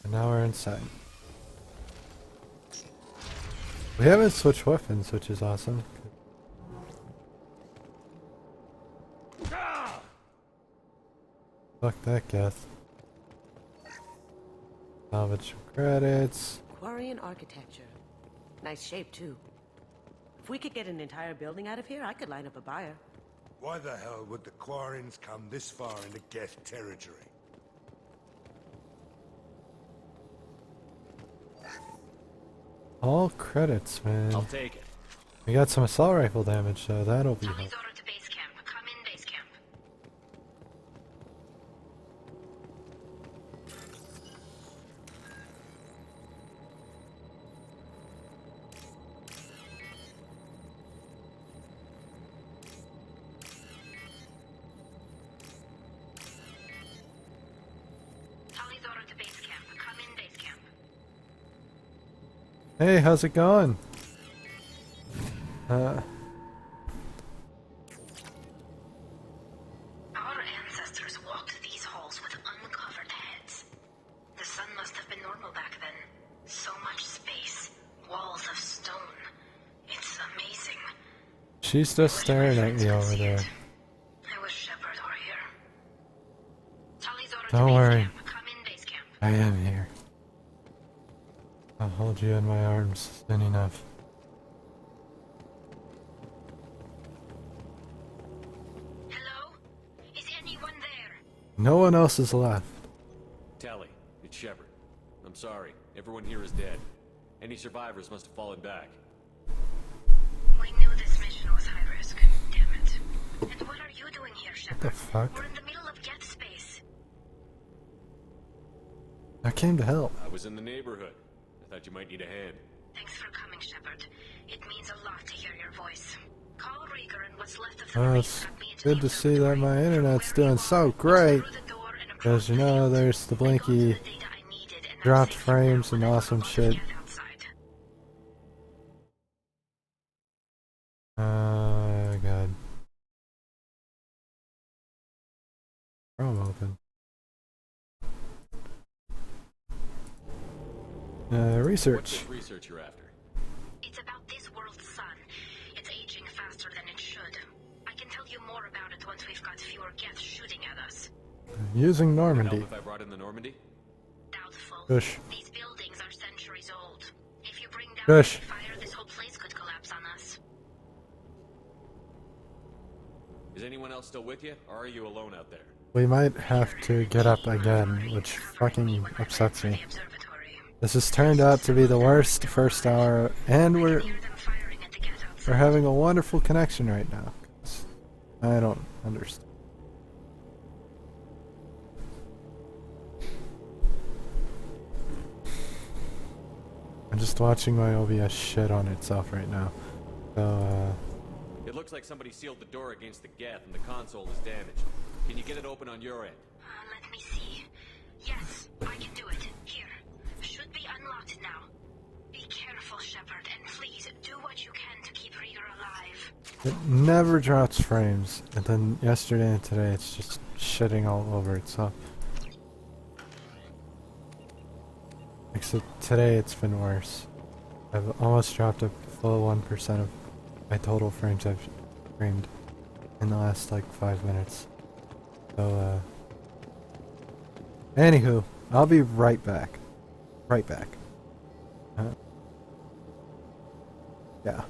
And now we're inside. We haven't switched weapons, which is awesome. Fuck that Geth. Salvage some credits. Quarian architecture. Nice shape, too. If we could get an entire building out of here, I could line up a buyer. Why the hell would the Quarians come this far into Geth territory? All credits, man. I'll take it. We got some assault rifle damage, so that'll be Tommy's helpful. order to base camp. Come in base camp. Tommy's order to base camp. Come in base camp. Hey, how's it going? Our ancestors walked these halls with uncovered heads. The sun must have been normal back then. So much space, walls of stone. It's amazing. She's just staring at me over there. I wish Shepard were here. Tully's order Don't to base worry. camp. Come in base camp. I am here. I'll hold you in my arms soon enough. Hello? Is anyone there? No one else is left. Tally, it's Shepard. I'm sorry. Everyone here is dead. Any survivors must have fallen back. We knew this mission was high risk. Damn it. And what are you doing here, Shepard? What the fuck? We're in the middle of Geth space. I came to help. I was in the neighborhood. I thought you might need a hand. Thanks for coming, Shepard. It means a lot to hear your voice. Call Rieger and what's left of the Oh, Marines it's got me into good the to see that my observatory. internet's Where doing you so are, great. through the door and across Because you the know, field. there's the I got blinky the data I needed, and I'm dropped safe frames now and when I awesome go to shit. Geth outside. God. Chrome open. What's Research. this research you're after? It's about this world's sun. It's aging faster than it should. I can tell you more about it once we've got fewer Geth shooting at us. Using Help Normandy. if I brought in the Normandy? Doubtful. Shush. These buildings are centuries old. If you bring down Shush. fire, this whole place could Is anyone else still with you, or are you alone out there? We might have to get up again, which fucking upsets me. This has turned out to be the worst first hour, and we're having a wonderful connection right now. I don't understand. I'm just watching my OBS shit on itself right now. So, It looks like somebody sealed the door against the Geth and the console is damaged. Can you get it open on your end? Let me see. Yes, I can do it. Here. Should be unlocked now. Be careful, Shepard, and please do what you can to keep Rieger alive. it never drops frames, and then yesterday and today it's just shitting all over itself. Except today it's been worse. I've almost dropped a full 1% of my total frames I've framed in the last like 5 minutes. So, anywho, I'll be right back. Right back. Yeah.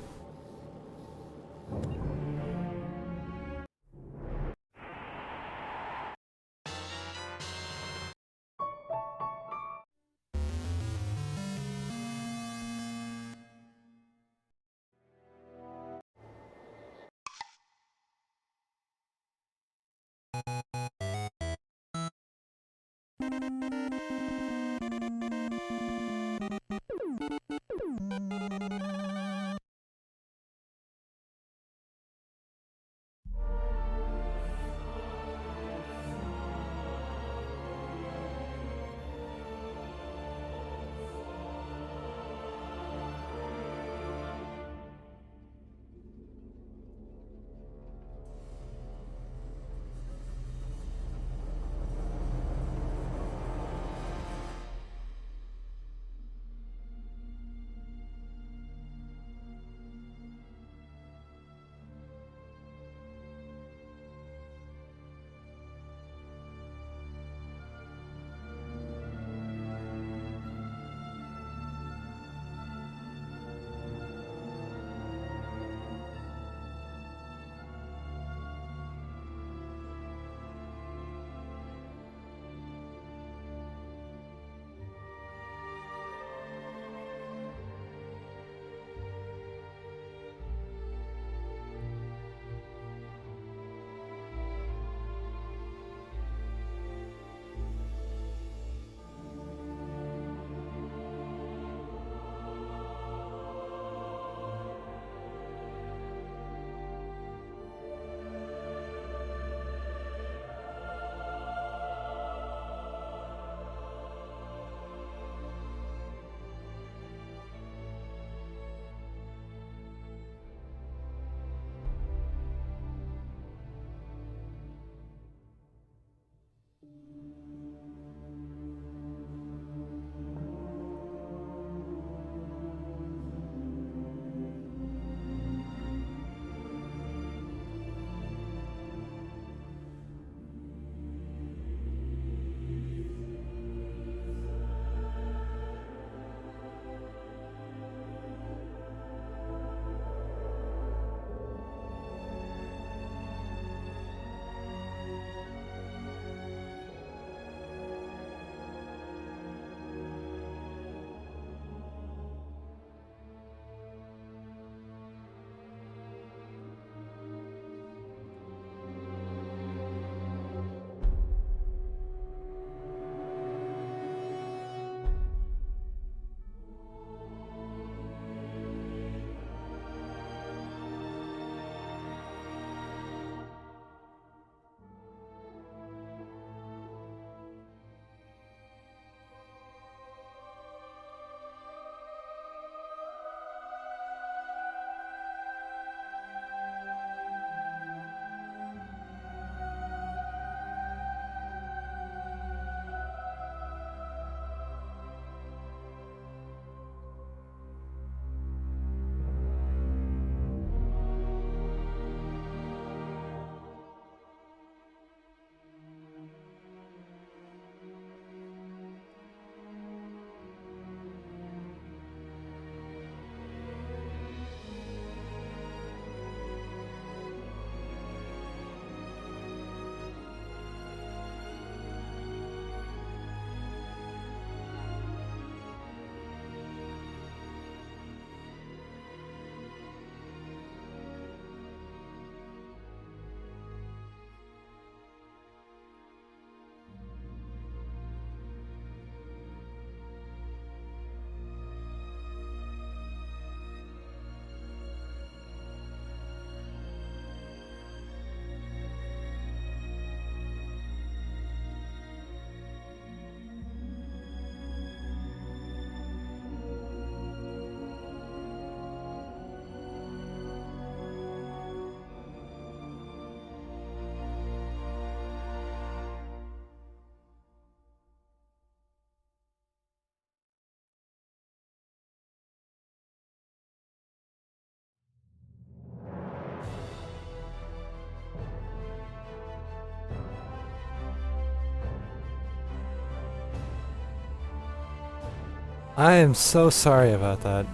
I am so sorry about that.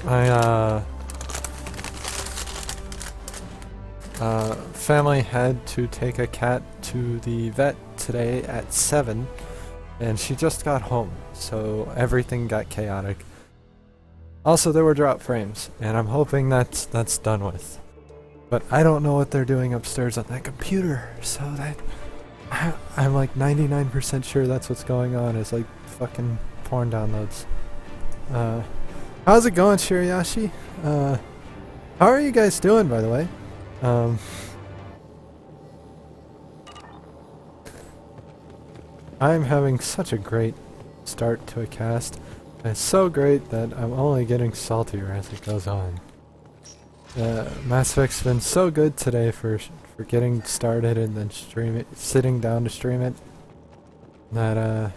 My family had to take a cat to the vet today at 7, and she just got home, so everything got chaotic. Also, there were drop frames, and I'm hoping that's done with. But I don't know what they're doing upstairs on that computer, so that I'm like 99% sure that's what's going on. Is like fucking porn downloads. How's it going, Shiriyashi? How are you guys doing, by the way? I'm having such a great start to a cast. And it's so great that I'm only getting saltier as it goes on. Mass Effect's been so good today for getting started and then sitting down to stream it, that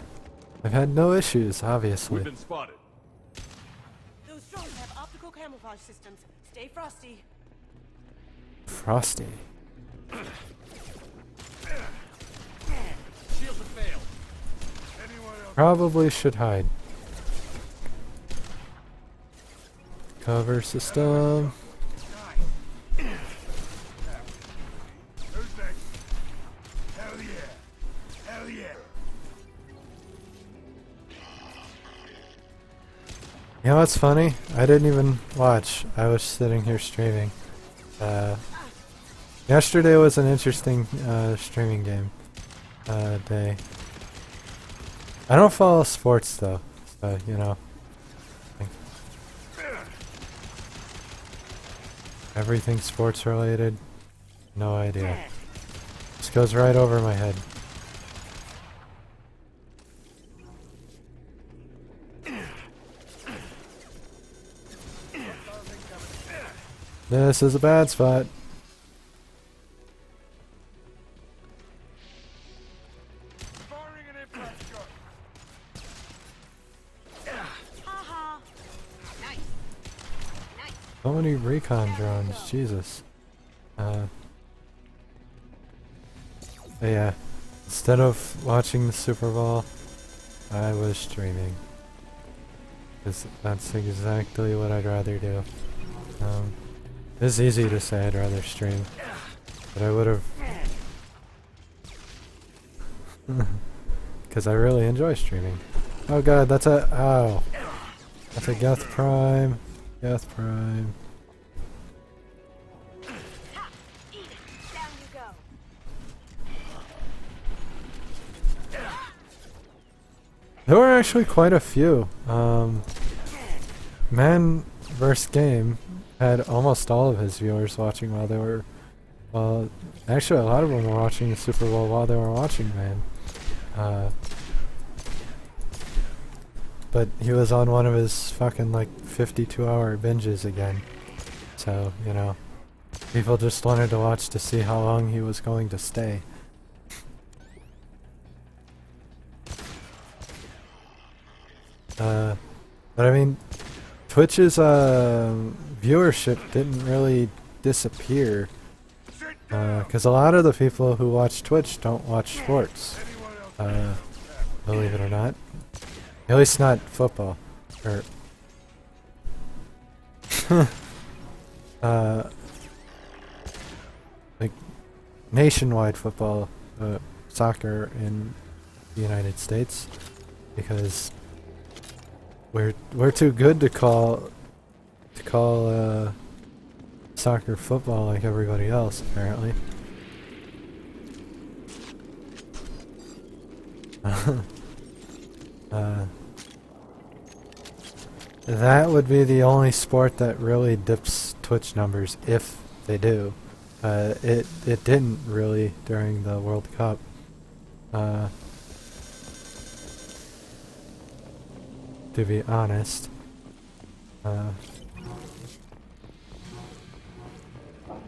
I've had no issues, obviously. We've been spotted. Those drones have optical camouflage systems. Stay frosty. Frosty. Shields have failed. Probably should hide. Cover system. Who's next? Hell yeah. Hell yeah. You know what's funny? I didn't even watch. I was sitting here streaming. Yesterday was an interesting streaming game day. I don't follow sports though, so you know. Everything sports related, no idea. Just goes right over my head. This is a bad spot. Firing an impact shot. So many recon drones, Jesus. But yeah, instead of watching the Super Bowl, I was streaming. 'Cause that's exactly what I'd rather do. It's easy to say I'd rather stream, but I would have... Because I really enjoy streaming. Oh god, that's a... Ow. That's a Geth Prime. Geth Prime. There were actually quite a few. Man vs. Game had almost all of his viewers watching while they were... Well, actually a lot of them were watching the Super Bowl while they were watching Man. But he was on one of his fucking like 52-hour binges again. So, you know, people just wanted to watch to see how long he was going to stay. But I mean, Twitch's viewership didn't really disappear. Because a lot of the people who watch Twitch don't watch sports. Believe it or not. At least not football. Or like nationwide football, soccer in the United States, because we're too good to call soccer football like everybody else, apparently. That would be the only sport that really dips Twitch numbers, if they do. It didn't really during the World Cup. To be honest.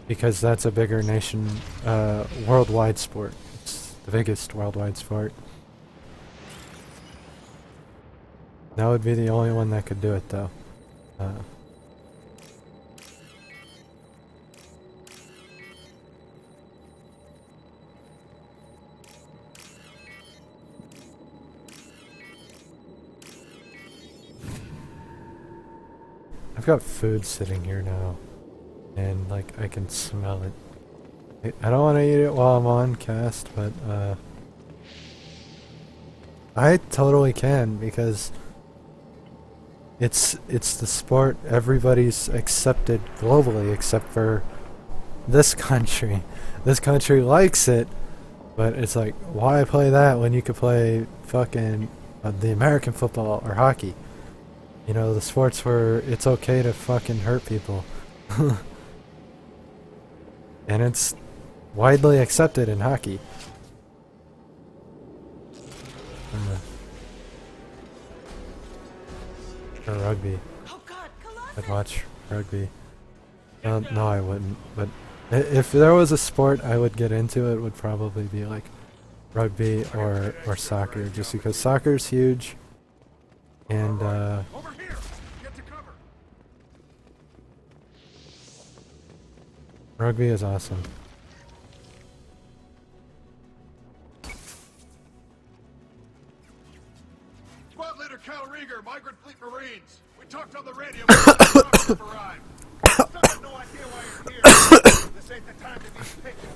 Because that's a bigger worldwide sport. It's the biggest worldwide sport. That would be the only one that could do it, though. I've got food sitting here now, and like I can smell it. I don't want to eat it while I'm on cast, but I totally can, because it's the sport everybody's accepted globally except for this country. This country likes it, but it's like, why play that when you could play fucking the American football or hockey? You know, the sports where it's okay to fucking hurt people. And it's widely accepted in hockey. Or rugby. I'd watch rugby. No, I wouldn't. But if there was a sport I would get into, it would probably be like rugby or soccer, just because soccer's huge. And Over here! Get to cover! rugby is awesome. Squad leader Cal Rieger, Migrant Fleet Marines. We talked on the radio before the trucks have arrived. Still have no idea why you're here. This ain't the time to be picky.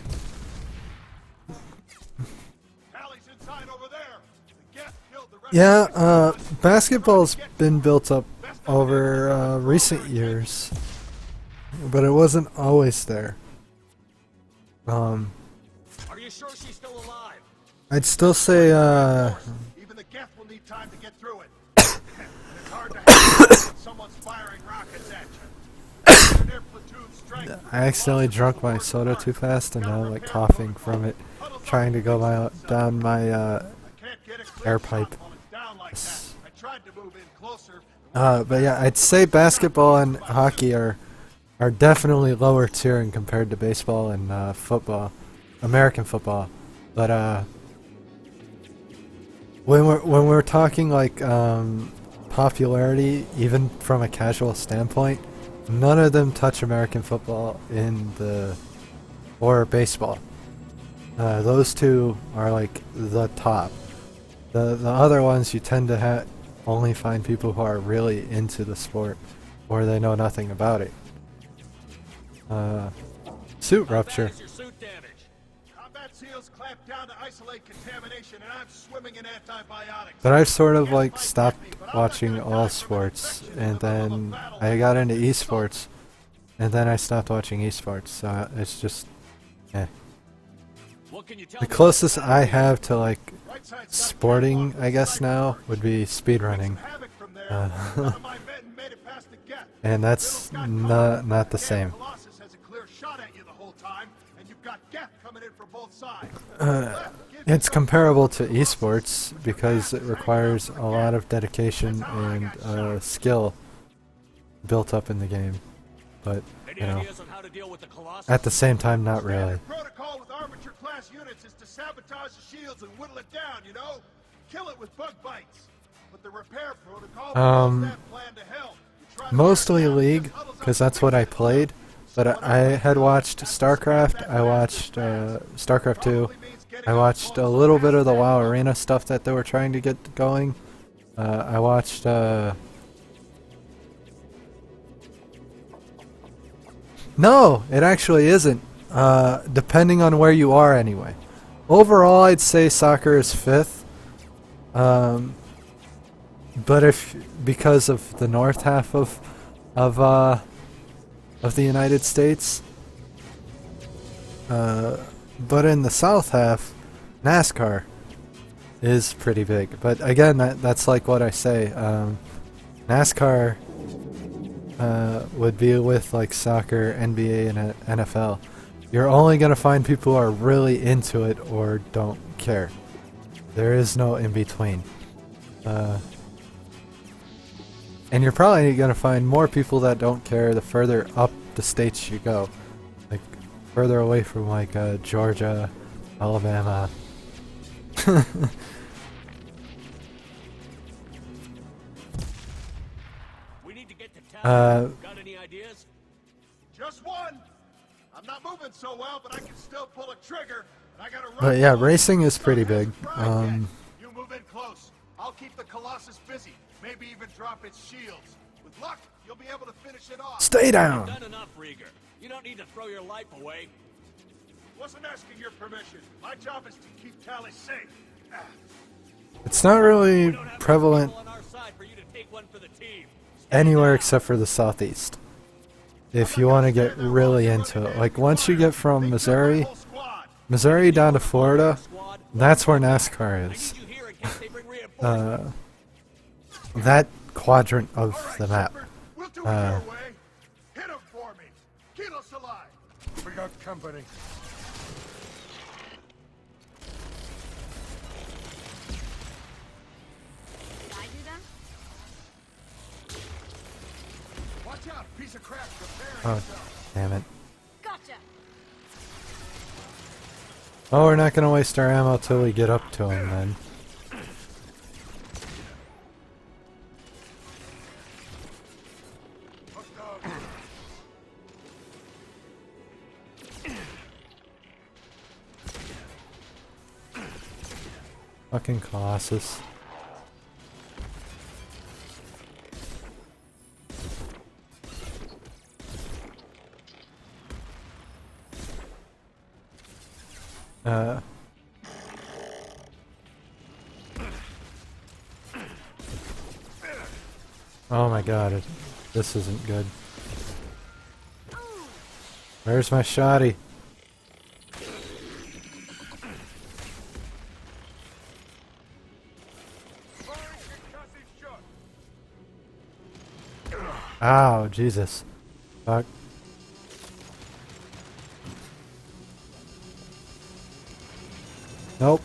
Allie's inside over there. The guest killed the rest Yeah, basketball's been built up over recent years, but it wasn't always there. Are you sure she's still alive? I'd still say even the guest will need time to get through it. It's hard to handle when someone's firing rockets at you. Their platoon strength. I accidentally drunk my soda too fast, and now I'm like coughing from it, trying to go down my air pipe. But yeah, I'd say basketball and hockey are definitely lower tier compared to baseball and football, American football. But when we're talking like popularity, even from a casual standpoint, none of them touch American football or baseball. Those two are like the top. The other ones you tend to only find people who are really into the sport, or they know nothing about it. Suit rupture. Combat SEALs clamp down to isolate contamination, and I'm swimming in antibiotics. But I've sort of like stopped watching all sports, and then I got into esports, and then I stopped watching esports. So it's just, the closest I have to like sporting, I guess now, would be speedrunning. And that's not the same. It's comparable to esports because it requires a lot of dedication and skill built up in the game, but you know, at the same time, not really. Protocol with armature class units is to sabotage the shields and whittle it down, you know? Kill it with bug bites. But the repair protocol that plan to help. Mostly League, because that's what I played. But I had watched StarCraft, I watched StarCraft 2, I watched a little bit of the WoW Arena stuff that they were trying to get going. I watched... No, it actually isn't. Depending on where you are anyway. Overall, I'd say soccer is 5th. But because of the north half of the United States, but in the south half, NASCAR is pretty big. But again, that's like what I say. NASCAR would be with like soccer, NBA, and NFL. You're only gonna find people who are really into it or don't care. There is no in between. And you're probably gonna find more people that don't care the further up the states you go, like further away from like Georgia, Alabama. We need to get to town. Got any ideas? Just one. I'm not moving so well, but I can still pull a trigger. And I gotta run. But yeah, racing is pretty big. You move in close. I'll keep the Colossus busy. Maybe even drop its shields. With luck, you'll be able to finish it off. Stay down. You've done enough, Rieger. You don't need to throw your life away. Wasn't asking your permission. My job is to keep Tally safe. It's not really We don't have prevalent people on our side for you to take one for the team. anywhere except for the southeast. If you want to get really into it. Like, once you get from Missouri down to Florida, that's where NASCAR is. You here in case they bring reinforcements. That quadrant of the map. We'll do it your way. Hit him for me. Kilos alive. We got company. Did I do them? Watch out, piece of crap preparing Oh, itself. damn it. Gotcha. Oh, we're not going to waste our ammo till we get up to him then. Fucking Colossus. Oh my god, this isn't good. Where's my shotty? Ow, Jesus. Fuck. Nope.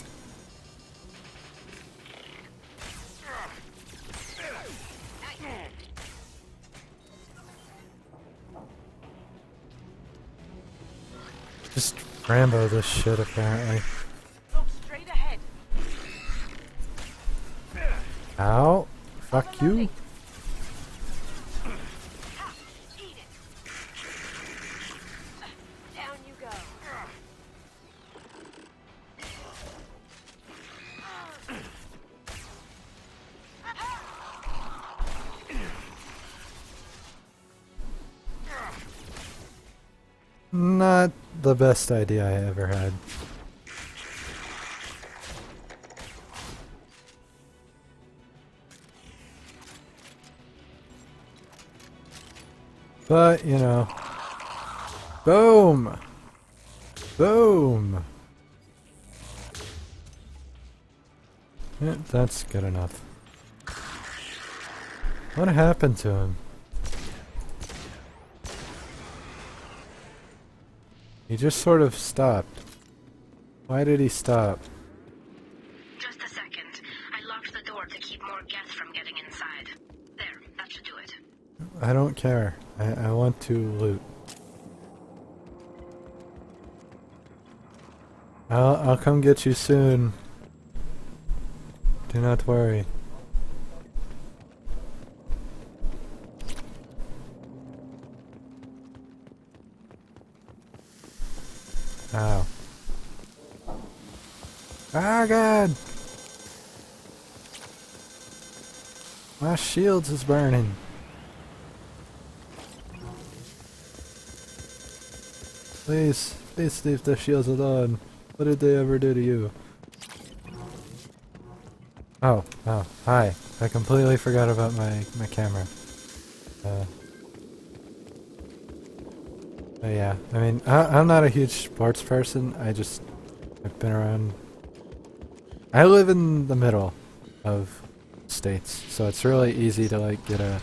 Just Rambo this shit, apparently. Look straight ahead. Ow. Fuck you. Eat it. Down you go. Not the best idea I ever had. But, you know. Boom! Boom! Yeah, that's good enough. What happened to him? He just sort of stopped. Why did he stop? Just a second. I locked the door to keep more Geth from getting inside. There, that should do it. I don't care. I want to loot. I'll come get you soon. Do not worry. Ow. Ah, God! My shields is burning. Please, please leave the shields alone. What did they ever do to you? Oh, hi. I completely forgot about my camera. But yeah, I mean, I'm not a huge sports person. I've been around. I live in the middle of states, so it's really easy to like get a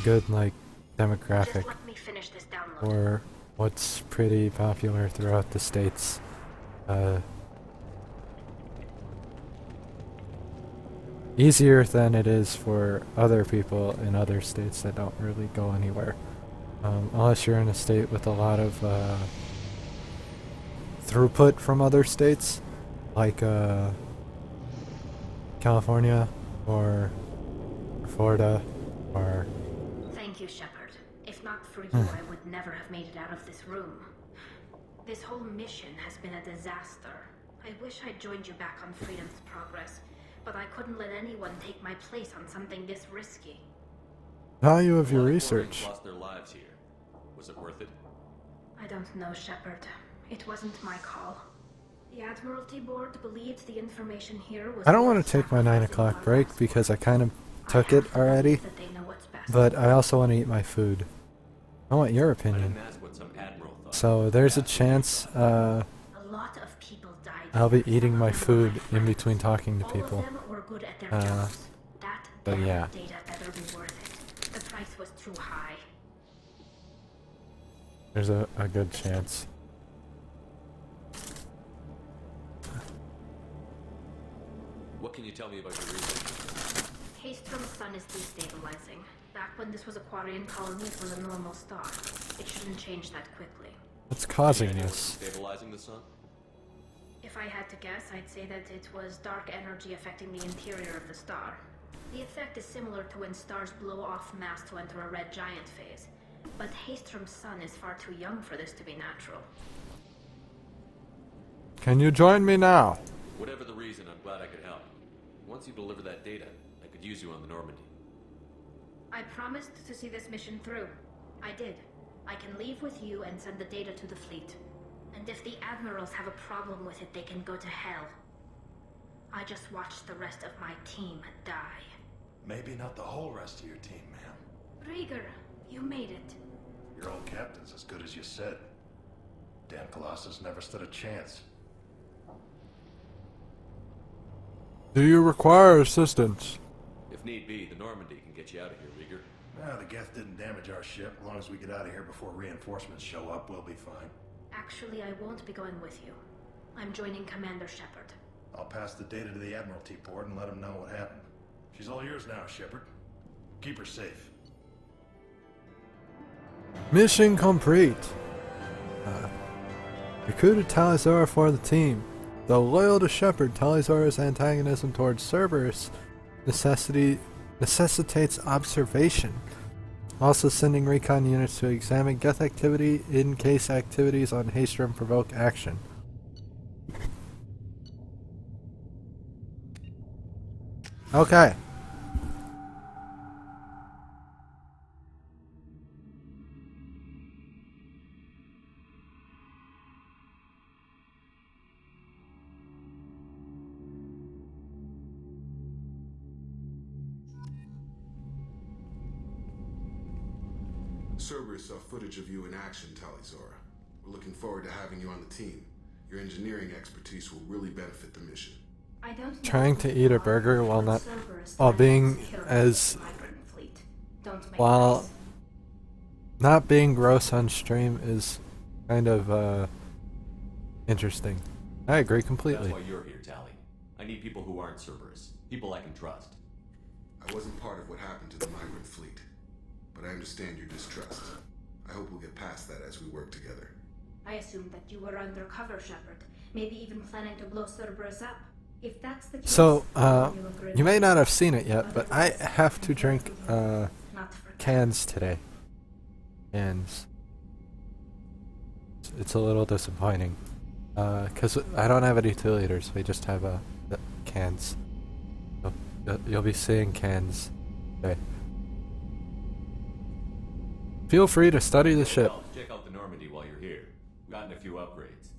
good like demographic Just let me finish this download. for what's pretty popular throughout the states. Easier than it is for other people in other states that don't really go anywhere. Unless you're in a state with a lot of throughput from other states, like California or Florida or... Thank you, Shepard. If not for you, I would never have made it out of this room. This whole mission has been a disaster. I wish I'd joined you back on Freedom's Progress, but I couldn't let anyone take my place on something this risky. value of your A lot research. Quarians lost their lives here. Was it worth it? I don't know, Shepard. It wasn't my call. The Admiralty Board believed the information here was I don't want worth to take my 9 sacrificing o'clock our break lives because for. I kind of I took have it to already, believe that they know what's best. but I also want to eat my food. I want your I opinion. didn't ask what some admiral thought. So there's a chance A lot of people died. I'll be here. eating Some my of them were food my in friends. between talking to All people. of them were good at their jobs. That but damn yeah. data better be worth it. The price was too high. There's a good chance. What can you tell me about your research? Haystrom's sun is destabilizing. Back when this was a Quarian colony, it was a normal star. It shouldn't change that quickly. What's causing Any idea this? what's stabilizing the sun? If I had to guess, I'd say that it was dark energy affecting the interior of the star. The effect is similar to when stars blow off mass to enter a red giant phase. But Haystrom's sun is far too young for this to be natural. Can you join me now? Whatever the reason, I'm glad I could help. Once you deliver that data, I could use you on the Normandy. I promised to see this mission through. I did. I can leave with you and send the data to the fleet. And if the admirals have a problem with it, they can go to hell. I just watched the rest of my team die. Maybe not the whole rest of your team, ma'am. Rieger, you made it. Your old captain's as good as you said. Damn Colossus never stood a chance. Do you require assistance? If need be, the Normandy can get you out of here, Rieger. The Geth didn't damage our ship. As long as we get out of here before reinforcements show up, we'll be fine. Actually, I won't be going with you. I'm joining Commander Shepard. I'll pass the data to the Admiralty Board and let them know what happened. She's all yours now, Shepard. Keep her safe. Mission complete. Recruited Talizora for the team. Though loyal to Shepard, Talizora's antagonism towards Cerberus necessitates observation. Also sending recon units to examine Geth activity in case activities on Haystrom provoke action. Okay. Cerberus saw footage of you in action, Talizora. We're looking forward to having you on the team. Your engineering expertise will really benefit the mission. I don't know Trying to eat a burger while not while being as while not being gross on stream is kind of interesting. I agree completely. That's why you're here, Tally. I need people who aren't Cerberus. People I can trust. I wasn't part of what happened to the migrant fleet, but I understand your distrust. I hope we'll get past that as we work together. I assumed that you were undercover, Shepard. Maybe even planning to blow Cerberus up. If that's the case, So, you look really you may not nice. have seen it yet, but I have to drink Not for cans today. Cans. It's a little disappointing. Because I don't have any 2 liters, we just have the cans. So you'll be seeing cans today. Feel free to study the ship. Check out the Normandy while you're here. We've gotten a few upgrades.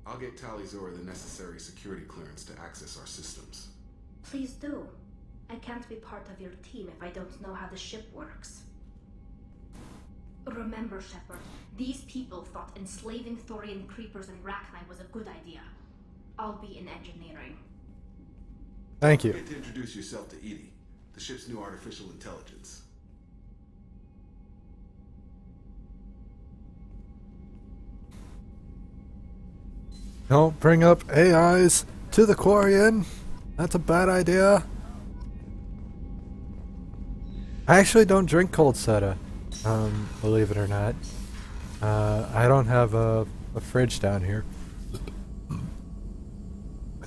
I'll get Talizora the necessary security clearance to access our systems. Please do. I can't be part of your team if I don't know how the ship works. Remember, Shepard, these people thought enslaving Thorian creepers and Rachni was a good idea. I'll be in engineering. Thank you. Get to introduce yourself to Edie, the ship's new artificial intelligence. Don't bring up AIs to the Quarian. That's a bad idea. I actually don't drink cold soda, believe it or not. I don't have a fridge down here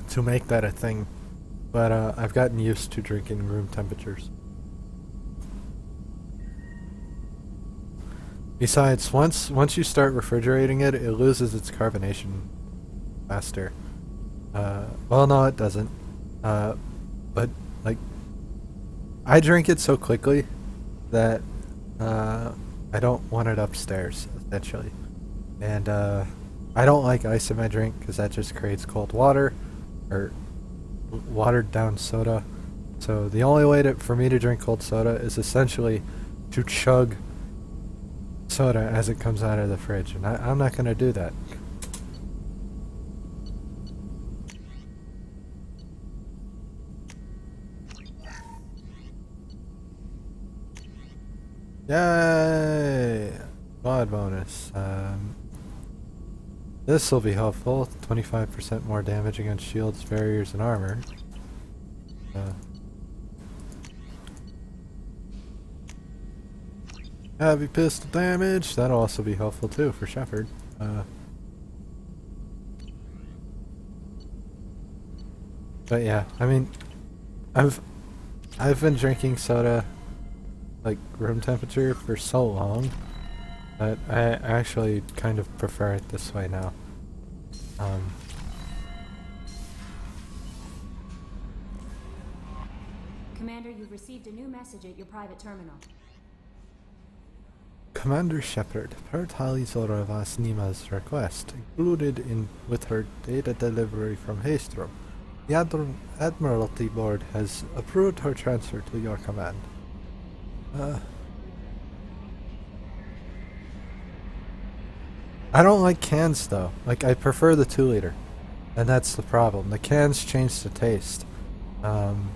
to make that a thing, but I've gotten used to drinking room temperatures. Besides, once you start refrigerating it, it loses its carbonation faster. Well, no, it doesn't. But like, I drink it so quickly that I don't want it upstairs, essentially. And I don't like ice in my drink because that just creates cold water or watered down soda. So the only way for me to drink cold soda is essentially to chug soda as it comes out of the fridge, and I'm not going to do that. Yay! Mod bonus. This will be helpful. 25% more damage against shields, barriers, and armor. Heavy pistol damage. That'll also be helpful too for Shepard. But yeah, I mean, I've been drinking soda like room temperature for so long that I actually kind of prefer it this way now. Commander, you've received a new message at your private terminal. Commander Shepard, per Tali Zora Vasnima's request, included with her data delivery from Haestrom, the Admiralty Board has approved her transfer to your command. I don't like cans though. Like, I prefer the 2-liter. And that's the problem. The cans change the taste. And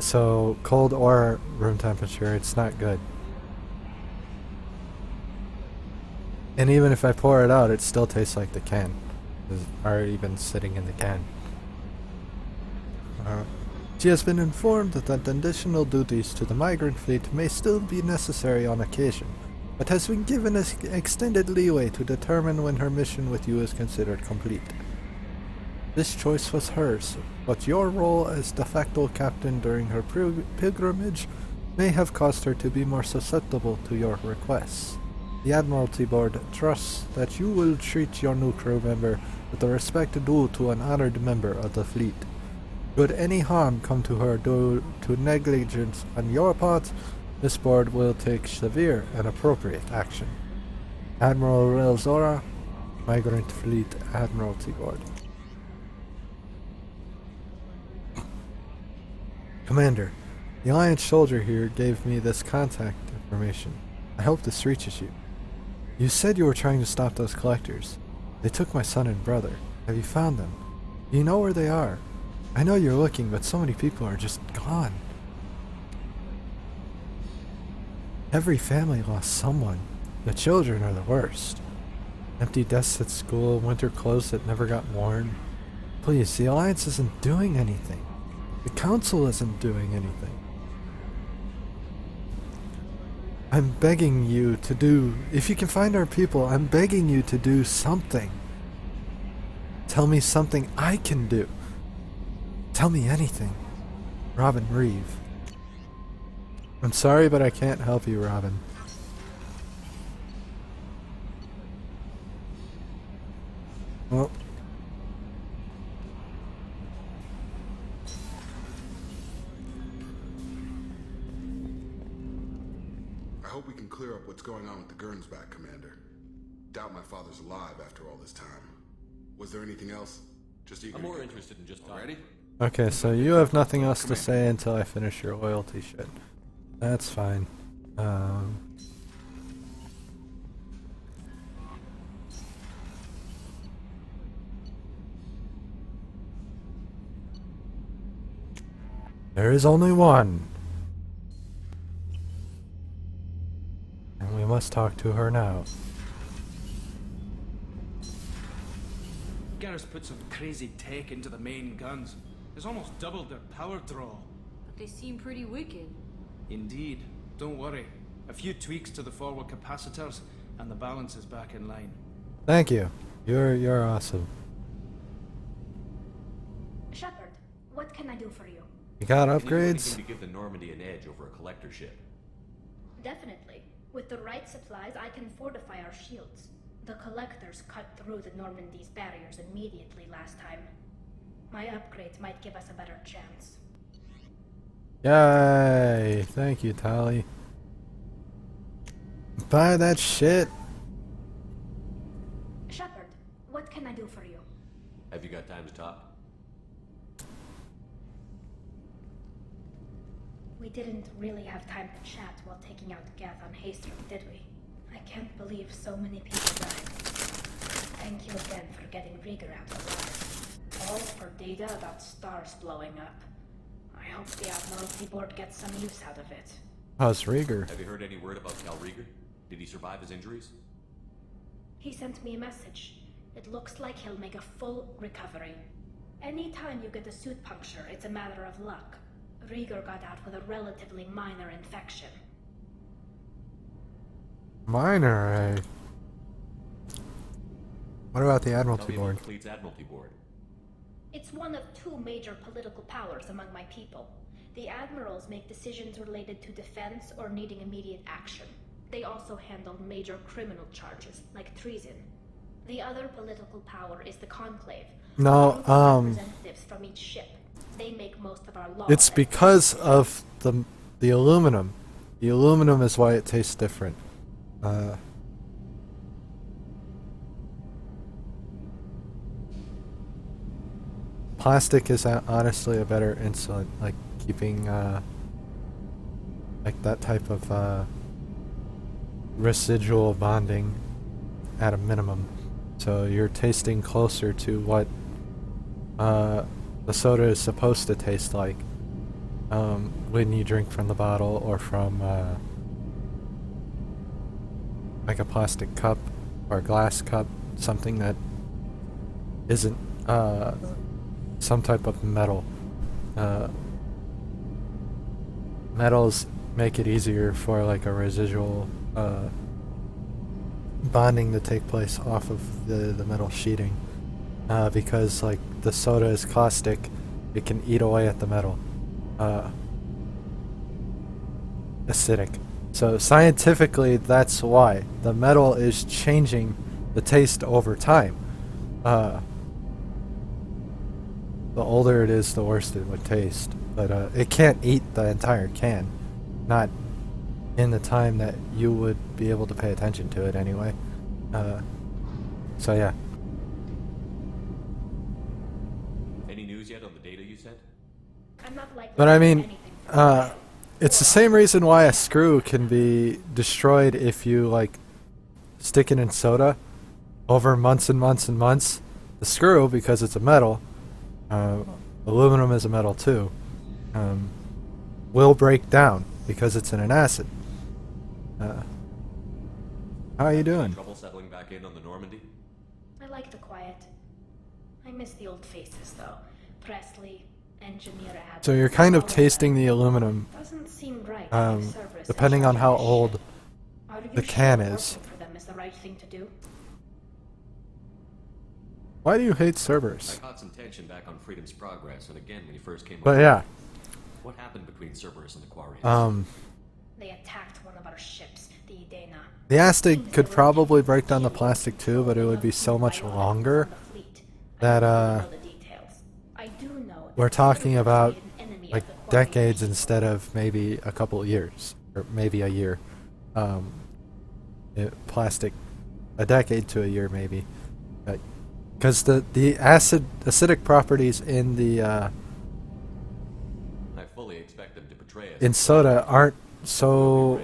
so cold or room temperature, it's not good. And even if I pour it out, it still tastes like the can. It's already been sitting in the can. She has been informed that additional duties to the migrant fleet may still be necessary on occasion, but has been given extended leeway to determine when her mission with you is considered complete. This choice was hers, but your role as de facto captain during her pilgrimage may have caused her to be more susceptible to your requests. The Admiralty Board trusts that you will treat your new crew member with the respect due to an honored member of the fleet. Should any harm come to her due to negligence on your part, this board will take severe and appropriate action. Admiral Relzora, Migrant Fleet Admiralty Board. Commander, the Alliance soldier here gave me this contact information. I hope this reaches you. You said you were trying to stop those collectors. They took my son and brother. Have you found them? Do you know where they are? I know you're looking, but so many people are just gone. Every family lost someone. The children are the worst. Empty desks at school, winter clothes that never got worn. Please, the Alliance isn't doing anything. The Council isn't doing anything. I'm begging you to do... If you can find our people, I'm begging you to do something. Tell me something I can do. Tell me anything. Robin Reeve. I'm sorry, but I can't help you, Robin. Well... I hope we can clear up what's going on with the Gernsback, Commander. Doubt my father's alive after all this time. Was there anything else? Just eager. I'm more interested in just already. Okay, so you have nothing else to say until I finish your loyalty shit. That's fine. There is only one. And we must talk to her now. Garrus put some crazy tech into the main guns. It's almost doubled their power draw. But they seem pretty wicked. Indeed. Don't worry. A few tweaks to the forward capacitors, and the balance is back in line. Thank you. You're awesome. Shepard, what can I do for you? You got Can you do upgrades? anything to give the Normandy an edge over a collector ship? Definitely. With the right supplies, I can fortify our shields. The collectors cut through the Normandy's barriers immediately last time. My upgrades might give us a better chance. Yay! Thank you, Tali. Buy that shit. Shepard, what can I do for you? Have you got time to talk? We didn't really have time to chat while taking out Geth on Haystrom, did we? I can't believe so many people died. Thank you again for getting Rieger out alive. All for data about stars blowing up. I hope the Admiralty Board gets some use out of it. How's Rieger? Have you heard any word about Cal Rieger? Did he survive his injuries? He sent me a message. It looks like he'll make a full recovery. Anytime you get a suit puncture, it's a matter of luck. Rieger got out with a relatively minor infection. Minor, eh? What about the Admiralty Tell me about Board? the Fleet's Admiralty Board. It's one of two major political powers among my people. The admirals make decisions related to defense or needing immediate action. They also handle major criminal charges, like treason. The other political power is the Conclave. No, Representatives from each ship. They make most of our law. it's because of the aluminum. The aluminum is why it tastes different. Plastic is honestly a better insulant, like keeping like that type of residual bonding at a minimum. So you're tasting closer to what the soda is supposed to taste like when you drink from the bottle or from like a plastic cup or a glass cup, something that isn't some type of metal. Metals make it easier for like a residual bonding to take place off of the metal sheeting, because like the soda is caustic, it can eat away at the metal. Acidic. So scientifically, that's why the metal is changing the taste over time. The older it is, the worse it would taste. But it can't eat the entire can. Not in the time that you would be able to pay attention to it anyway. So yeah. Any news yet on the data you sent? I'm not likely But to I do mean, anything. it's the same reason why a screw can be destroyed if you like stick it in soda over months and months and months. The screw, because it's a metal, aluminum is a metal too, will break down because it's in an acid. How are you doing? Trouble settling back in on the Normandy? I like the quiet. I miss the old faces, though. Presley, Engineer Adams. So you're kind of tasting the aluminum, Doesn't seem right. If Cerberus depending is on how shot old Are you the sure can working is. for them is the right thing to do? Why do you hate I Cerberus? caught some tension back on Freedom's Progress, and again when you first came But aboard. yeah, What happened between Cerberus and the Quarians? They attacked one of our ships, the Idena. the acid could probably break down the plastic too, but it would be so much longer that The details. I do know we're that talking Cerberus about made an enemy like of the Quarian decades people. instead of maybe a couple years or maybe a year. Plastic, a decade to a year maybe, because the acidic properties in the I fully expect them to betray us. in soda aren't so.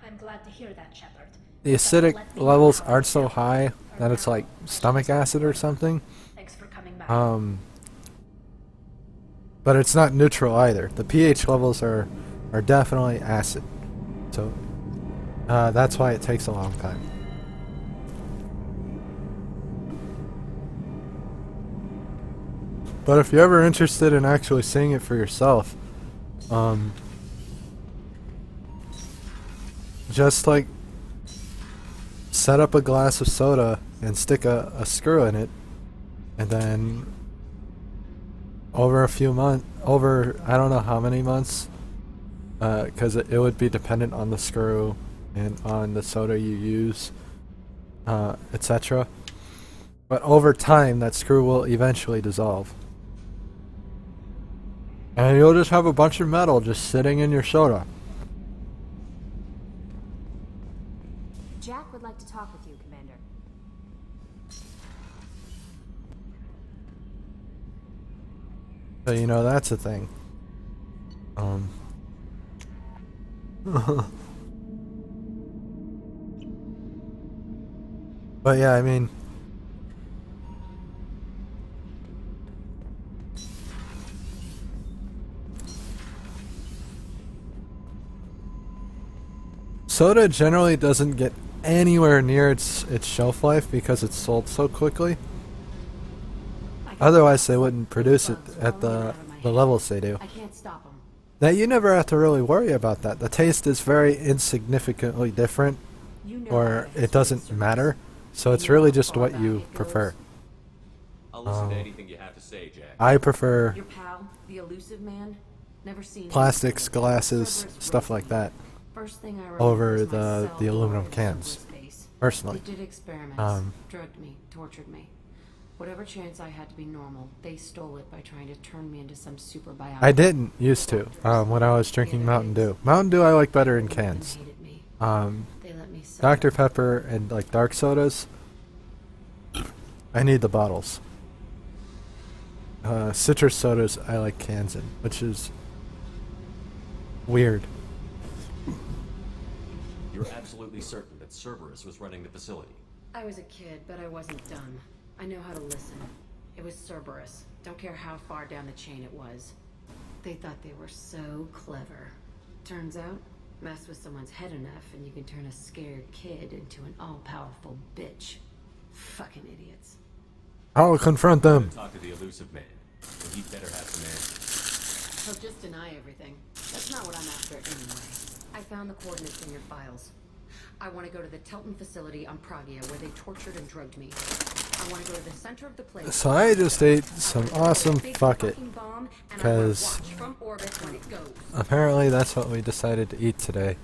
I'm glad to hear that, Shepard. The acidic levels aren't so high that it's like stomach acid or something. Thanks for coming back. But it's not neutral either. The pH levels are definitely acid. So that's why it takes a long time. But if you're ever interested in actually seeing it for yourself, just like set up a glass of soda and stick a screw in it, and then over a few months, over I don't know how many months, because it would be dependent on the screw and on the soda you use, etc. But over time, that screw will eventually dissolve. And you'll just have a bunch of metal just sitting in your soda. Jack would like to talk with you, Commander. So you know that's a thing. But yeah, I mean, soda generally doesn't get anywhere near its shelf life because it's sold so quickly. Otherwise, they wouldn't produce it at the levels they do. I can't stop them. Now, you never have to really worry about that. The taste is very insignificantly different, or it doesn't matter. So it's really just what you prefer. I'll listen to anything you have to say, Jack. I prefer Your pal, the elusive man, never seen plastics, glasses, stuff like that, First thing I remember over was my the cell aluminum door cans, in space. personally. They did experiments, drugged me, tortured me. Whatever chance I had to be normal, they stole it by trying to turn me into some super biologist. I didn't used to when I was drinking Mountain Dew. Mountain Dew I like better in cans. Dr. Pepper and like dark sodas, I need the bottles. Citrus sodas I like cans in, which is weird. You're absolutely certain that Cerberus was running the facility? I was a kid, but I wasn't dumb. I know how to listen. It was Cerberus. Don't care how far down the chain it was. They thought they were so clever. Turns out, mess with someone's head enough and you can turn a scared kid into an all-powerful bitch. Fucking idiots. I'll confront them. Talk to the elusive man, and he'd better have some answers. He'll just deny everything. That's not what I'm after anyway. I found the coordinates in your files. I want to go to the Telton facility on Pragia where they tortured and drugged me. I want to go to the center of the place. So I just ate some awesome fuck it, because apparently that's what we decided to eat today.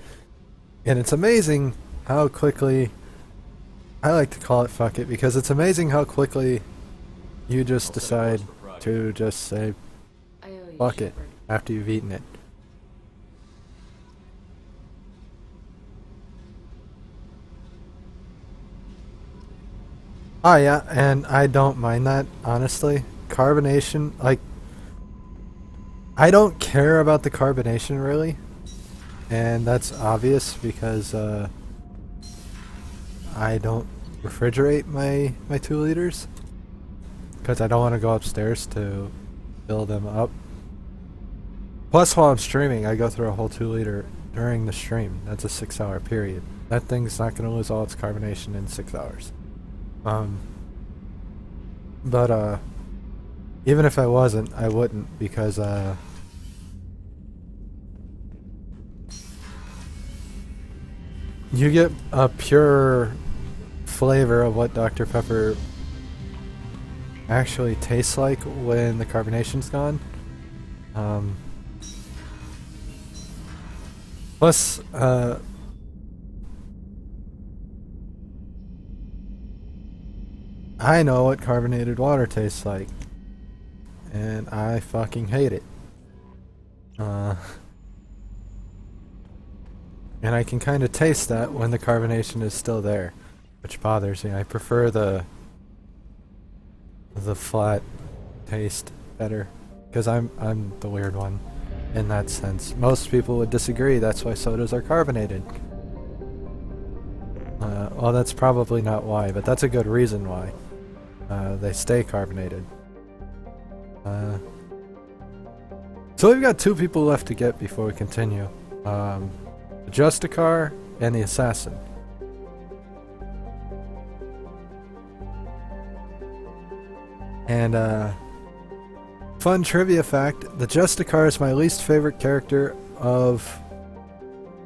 And it's amazing how quickly, I like to call it fuck it, because it's amazing how quickly you just decide to just say fuck it after you've eaten it. Oh yeah, and I don't mind that, honestly. Carbonation, like, I don't care about the carbonation, really. And that's obvious because, I don't refrigerate my 2 liters. Because I don't want to go upstairs to fill them up. Plus, while I'm streaming, I go through a whole 2 liter during the stream. That's a 6-hour period. That thing's not going to lose all its carbonation in 6 hours. But even if I wasn't, I wouldn't, because you get a pure flavor of what Dr. Pepper actually tastes like when the carbonation's gone. Plus, I know what carbonated water tastes like, and I fucking hate it. And I can kind of taste that when the carbonation is still there, which bothers me. I prefer the flat taste better, because I'm the weird one in that sense. Most people would disagree. That's why sodas are carbonated. Well, that's probably not why, but that's a good reason why. They stay carbonated. So we've got 2 people left to get before we continue. The Justicar and the Assassin. And fun trivia fact, the Justicar is my least favorite character of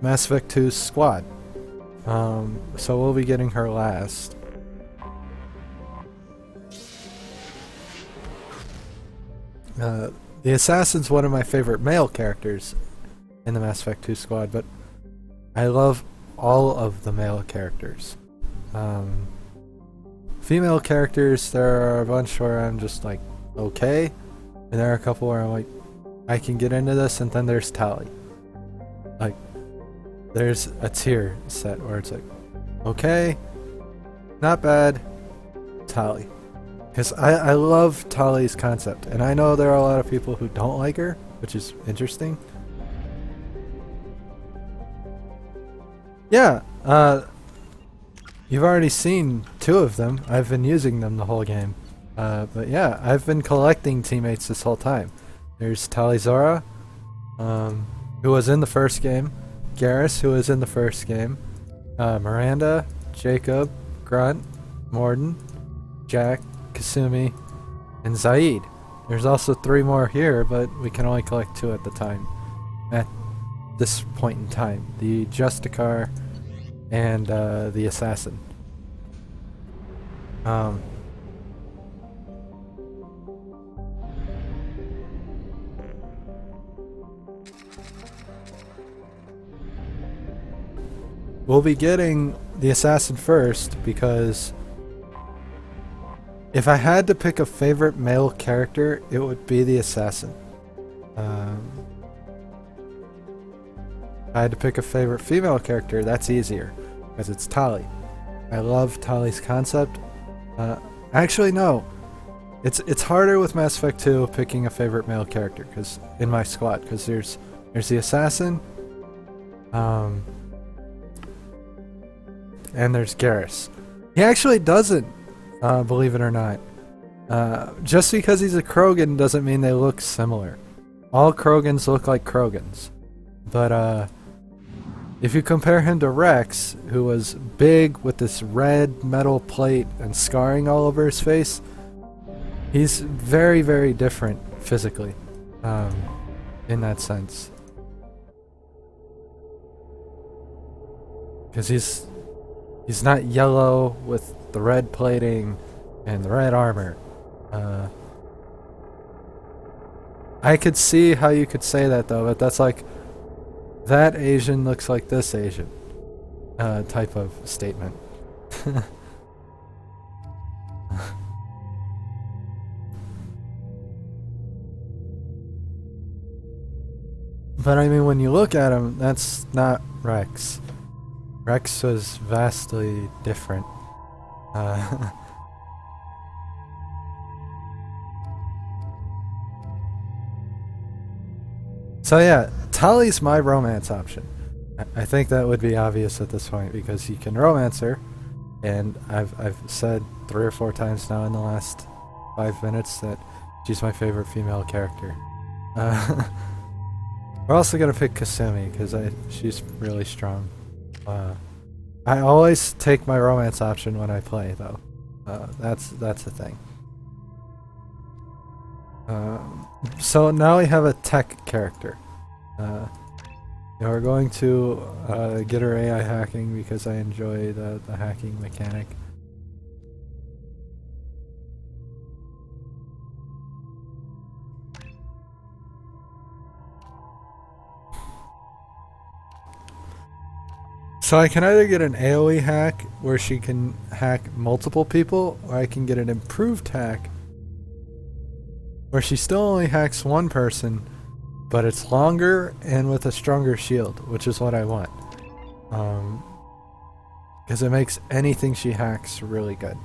Mass Effect 2's squad. So we'll be getting her last. The Assassin's one of my favorite male characters in the Mass Effect 2 squad, but I love all of the male characters. Female characters, there are a bunch where I'm just like, okay, and there are a couple where I'm like, I can get into this, and then there's Tali. Like, there's a tier set where it's like, okay, not bad, Tali. Because I love Tali's concept, and I know there are a lot of people who don't like her, which is interesting. Yeah, you've already seen 2 of them. I've been using them the whole game. But yeah, I've been collecting teammates this whole time. There's Talizora, who was in the first game, Garrus, who was in the first game, Miranda, Jacob, Grunt, Morden, Jack, Kasumi, and Zaid. There's also 3 more here, but we can only collect 2 at the time. At this point in time. The Justicar and the Assassin. We'll be getting the Assassin first because if I had to pick a favorite male character, it would be the Assassin. If I had to pick a favorite female character, that's easier because it's Tali. I love Tali's concept. Actually, no. It's harder with Mass Effect 2 picking a favorite male character because in my squad because there's the Assassin. And there's Garrus. He actually doesn't, believe it or not. Just because he's a Krogan doesn't mean they look similar. All Krogans look like Krogans. But, if you compare him to Rex, who was big with this red metal plate and scarring all over his face, he's very, very different physically, in that sense. Because he's not yellow with the red plating and the red armor. I could see how you could say that though, but that's like, that Asian looks like this Asian, type of statement. But I mean, when you look at him, that's not Rex. Rex was vastly different. So yeah, Tali's my romance option. I think that would be obvious at this point because you can romance her, and I've said 3 or 4 times now in the last 5 minutes that she's my favorite female character. We're also gonna pick Kasumi because she's really strong. I always take my romance option when I play, though. That's the thing. So now we have a tech character. We're going to get her AI hacking because I enjoy the hacking mechanic. So I can either get an AoE hack where she can hack multiple people, or I can get an improved hack where she still only hacks one person, but it's longer and with a stronger shield, which is what I want. Because it makes anything she hacks really good.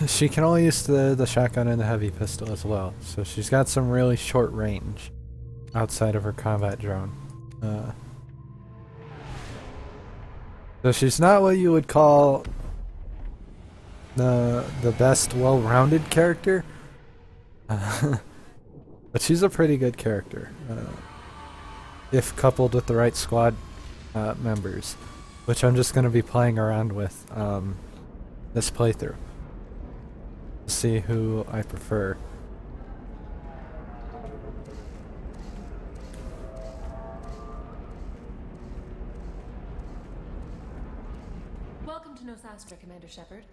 She can only use the shotgun and the heavy pistol as well, so she's got some really short range outside of her combat drone. So she's not what you would call the best well-rounded character, but she's a pretty good character if coupled with the right squad members, which I'm just going to be playing around with this playthrough. See who I prefer. Welcome to Nostastra, Commander Shepard.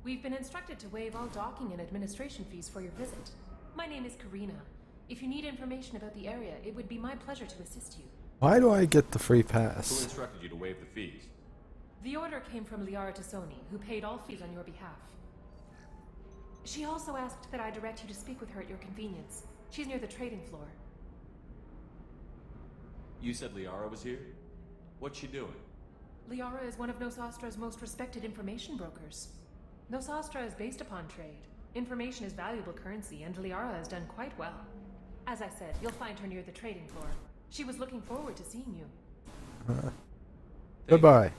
We've been instructed to waive all docking and administration fees for your visit. My name is Karina. If you need information about the area, it would be my pleasure to assist you. Why do I get the free Who pass? instructed you to waive the fees? The order came from Liara Tassoni, who paid all fees on your behalf. She also asked that I direct you to speak with her at your convenience. She's near the trading floor. You said Liara was here? What's she doing? Liara is one of Nosastra's most respected information brokers. Nosastra is based upon trade. Information is valuable currency, and Liara has done quite well. As I said, you'll find her near the trading floor. She was looking forward to seeing you. Goodbye.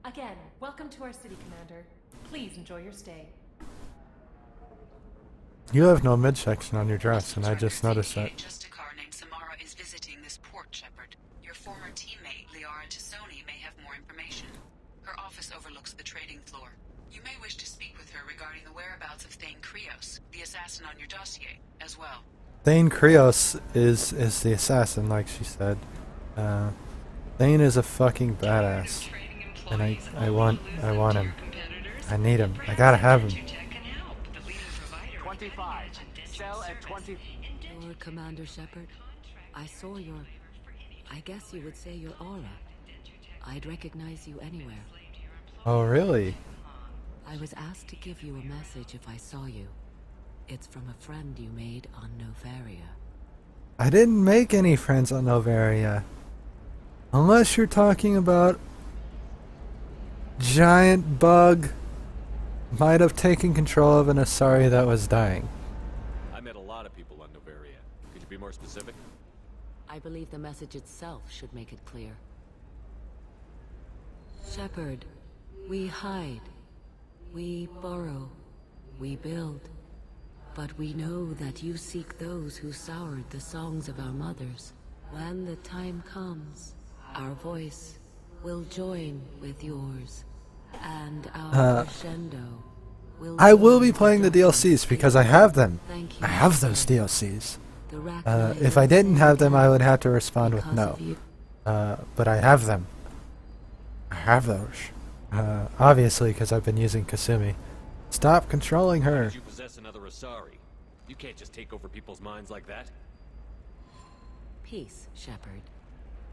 Again, welcome to our city, Commander. Please enjoy your stay. You have no midsection on your dress, and I just noticed that. Just a car named Samara is visiting this port, Shepard. Your former teammate, Liara Tassoni, may have more information. Her office overlooks the trading floor. You may wish to speak with her regarding the whereabouts of Thane Krios, the assassin on your dossier, as well. Thane Krios is the assassin, like she said. Thane is a fucking badass, and I want him. I need him. I gotta have him. 25. Sell at 20. Lord Commander Shepard, I saw your, I guess you would say your aura. I'd recognize you anywhere. Oh, really? I was asked to give you a message if I saw you. It's from a friend you made on Novaria. I didn't make any friends on Novaria. Unless you're talking about giant bug might have taken control of an Asari that was dying. I met a lot of people on Novaria. Could you be more specific? I believe the message itself should make it clear. Shepard, we hide. We borrow. We build. But we know that you seek those who soured the songs of our mothers. When the time comes, our voice will join with yours. And our crescendo will... I will be playing the DLCs because I have them. I have those DLCs. If I didn't have them, I would have to respond with no. But I have them. I have those. Obviously, because I've been using Kasumi. Stop controlling her. Why did you possess another Asari? You can't just take over people's minds like that. Peace, Shepard.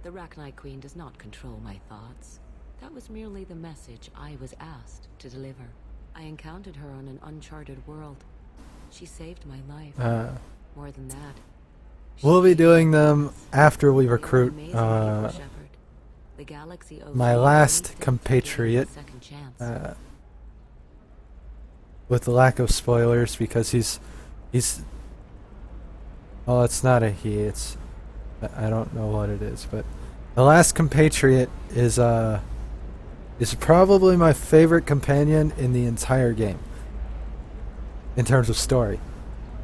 The Rachni Queen does not control my thoughts. That was merely the message I was asked to deliver. I encountered her on an uncharted world. She saved my life. More than that. We'll be doing them after we recruit my last compatriot. With the lack of spoilers, because he's well, it's not a he, it's I don't know what it is, but the last compatriot is probably my favorite companion in the entire game in terms of story,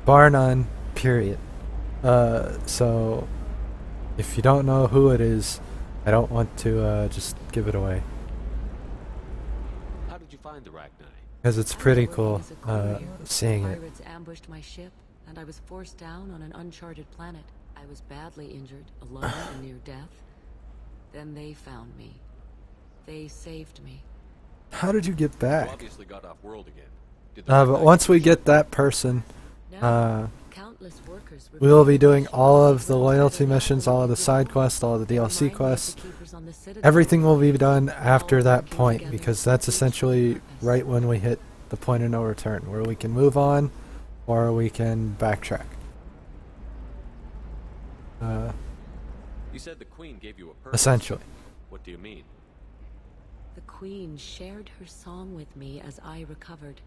bar none, period. So if you don't know who it is, I don't want to just give it away. How did you find the Rachni? Because it's pretty cool seeing it. Pirates ambushed my ship, and I was forced down on an uncharted planet. I was badly injured, alone and near death. Then they found me. They saved me. How did you get back? You obviously got off world again. But once we get that person, we will be doing all of the loyalty missions, all of the side quests, all of the DLC quests. Everything will be done after that point, because that's essentially right when we hit the point of no return, where we can move on or we can backtrack. You said the Queen gave you a purpose. Essentially. What do you mean? The Queen shared her song with me as I recovered.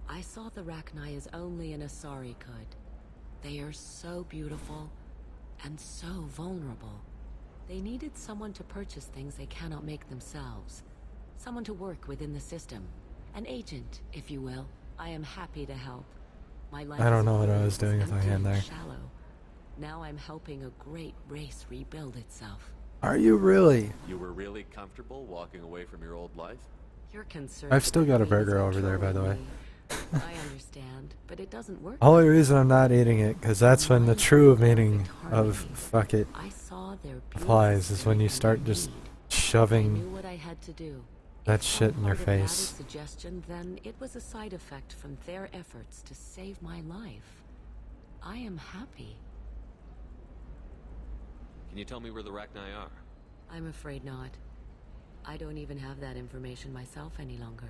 I saw the Rachni as only an Asari could. They are so beautiful and so vulnerable. They needed someone to purchase things they cannot make themselves. Someone to work within the system. An agent, if you will. I am happy to help. My life I don't know what I was doing with my hand there. Shallow. Now I'm helping a great race rebuild itself. Are you really? You were really comfortable walking away from your old life? You're concerned. I've still got a burger over there, by the way. I understand, but it doesn't work. Only reason I'm not eating it, because that's when the true meaning of fuck it applies, is when you start just shoving I knew what I had to do. that If shit some in your part of that is face. suggestion, then it was a side effect from their efforts to save my life. I am happy. Can you tell me where the Rachni are? I'm afraid not. I don't even have that information myself any longer.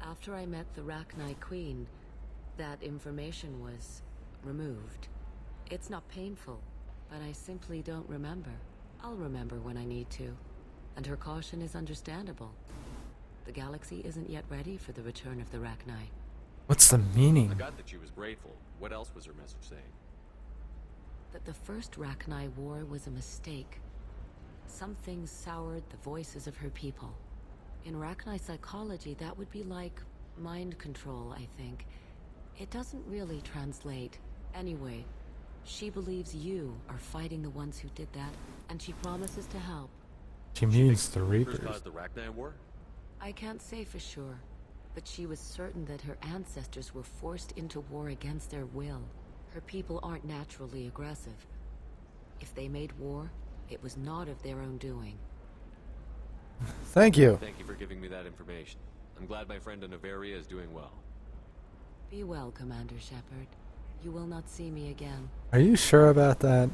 After I met the Rachni Queen, that information was removed. It's not painful, but I simply don't remember. I'll remember when I need to. And her caution is understandable. The galaxy isn't yet ready for the return of the Rachni. What's the meaning? I got that she was grateful. What else was her message saying? That the first Rachni war was a mistake. Something soured the voices of her people. In Rachni psychology, that would be like mind control, I think. It doesn't really translate. Anyway, she believes you are fighting the ones who did that, and she promises to help. She means the Reapers Reapers. caused the Rachni war? I can't say for sure, but she was certain that her ancestors were forced into war against their will. Her people aren't naturally aggressive. If they made war, it was not of their own doing. Thank you. Thank you for giving me that information. I'm glad my friend in Noveria is doing well. Be well, Commander Shepard. You will not see me again. Are you sure about that?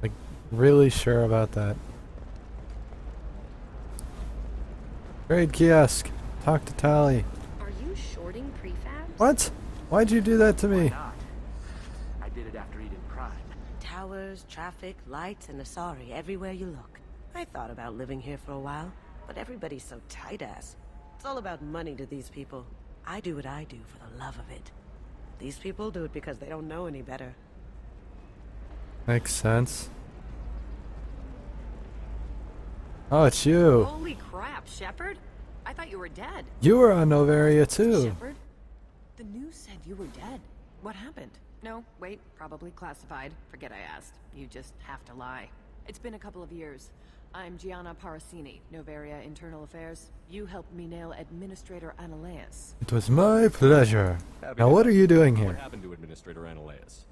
Like, really sure about that? Trade kiosk. Talk to Tally. Are you shorting prefabs? What? Why'd you do that to me? I did it after Eden Prime. Towers, traffic, lights, and Asari everywhere you look. I thought about living here for a while, but everybody's so tight-ass. It's all about money to these people. I do what I do for the love of it. These people do it because they don't know any better. Makes sense. Oh, it's you. Holy crap, Shepard! I thought you were dead. You were on Noveria too. Shepard? The news said you were dead. What happened? No, wait, probably classified. Forget I asked. You just have to lie. It's been a couple of years. I'm Gianna Parasini, Noveria Internal Affairs. You helped me nail Administrator Analeas. It was my pleasure. Now what are you doing What here? happened to Administrator Analeas?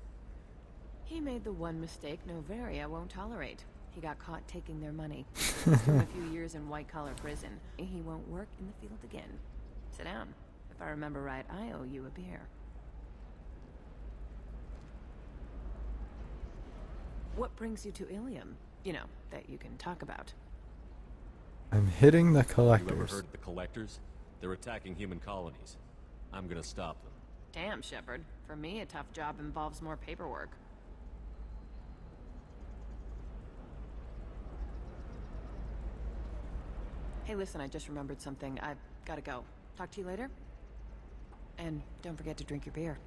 He made the one mistake Noveria won't tolerate. He got caught taking their money. He's doing a few years in white-collar prison. He won't work in the field again. Sit down. If I remember right, I owe you a beer. What brings you to Ilium? You know, that you can talk about. I'm hitting the You ever collectors. heard of the Collectors? They're attacking human colonies. I'm gonna stop them. Damn, Shepard. For me, a tough job involves more paperwork. Hey, listen, I just remembered something. I've gotta go. Talk to you later? And don't forget to drink your beer.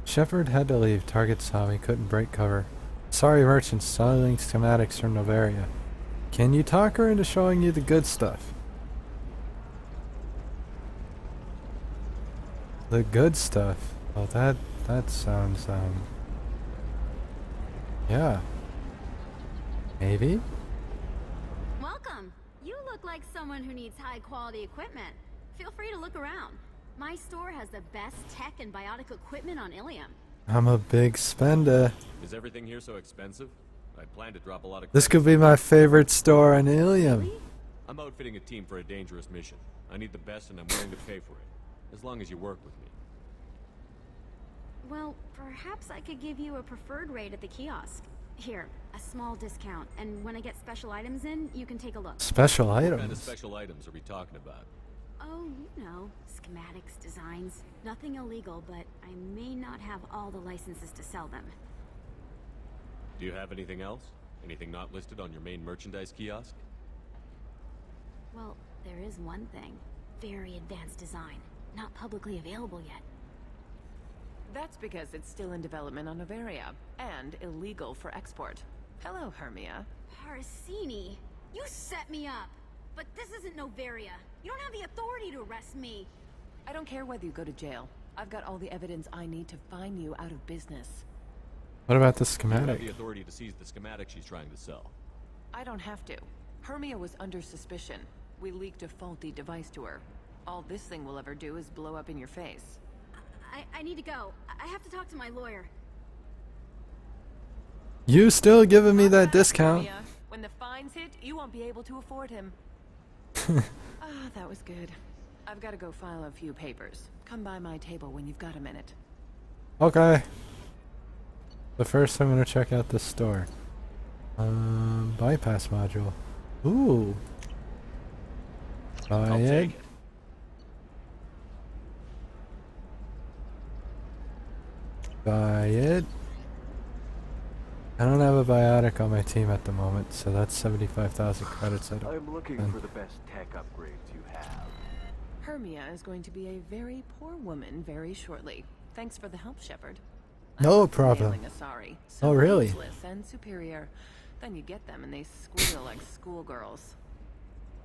Shepard had to leave. Target saw me, couldn't break cover. Sorry, merchants, selling schematics from Noveria. Can you talk her into showing you the good stuff? The good stuff. Oh, that sounds, yeah. Maybe? Welcome. You look like someone who needs high-quality equipment. Feel free to look around. My store has the best tech and biotic equipment on Ilium. I'm a big spender. Is everything here so expensive? I plan to drop a lot of This could credits. be my favorite store on Ilium. I'm outfitting a team for a dangerous mission. I need the best and I'm willing to pay for it. As long as you work with me. Well, perhaps I could give you a preferred rate at the kiosk. Here, a small discount, and when I get special items in, you can take a look. Special What kind of items? special items are we talking about? Oh, you know, schematics, designs. Nothing illegal, but I may not have all the licenses to sell them. Do you have anything else? Anything not listed on your main merchandise kiosk? Well, there is one thing. Very advanced design. Not publicly available yet. That's because it's still in development on Noveria, and illegal for export. Hello, Hermia. Parasini, you set me up! But this isn't Noveria. You don't have the authority to arrest me. I don't care whether you go to jail. I've got all the evidence I need to find you out of business. What about the You have schematic? the authority to seize the schematic she's trying to sell. I don't have to. Hermia was under suspicion. We leaked a faulty device to her. All this thing will ever do is blow up in your face. I need to go. I have to talk to my lawyer. You still giving me that discount? When the fines hit, you won't be able to afford him. That was good. I've got to go file a few papers. Come by my table when you've got a minute. Okay. But first I'm gonna check out this store. Bypass module. Ooh. Buy it. Buy it. I don't have a biotic on my team at the moment, so that's 75,000 credits. I'm looking for the best tech upgrades you have. Hermia is going to be a very poor woman very shortly. Thanks for the help, Shepard. No problem. Asari, Oh, really? Useless and superior. Then you get them and they squeal like schoolgirls.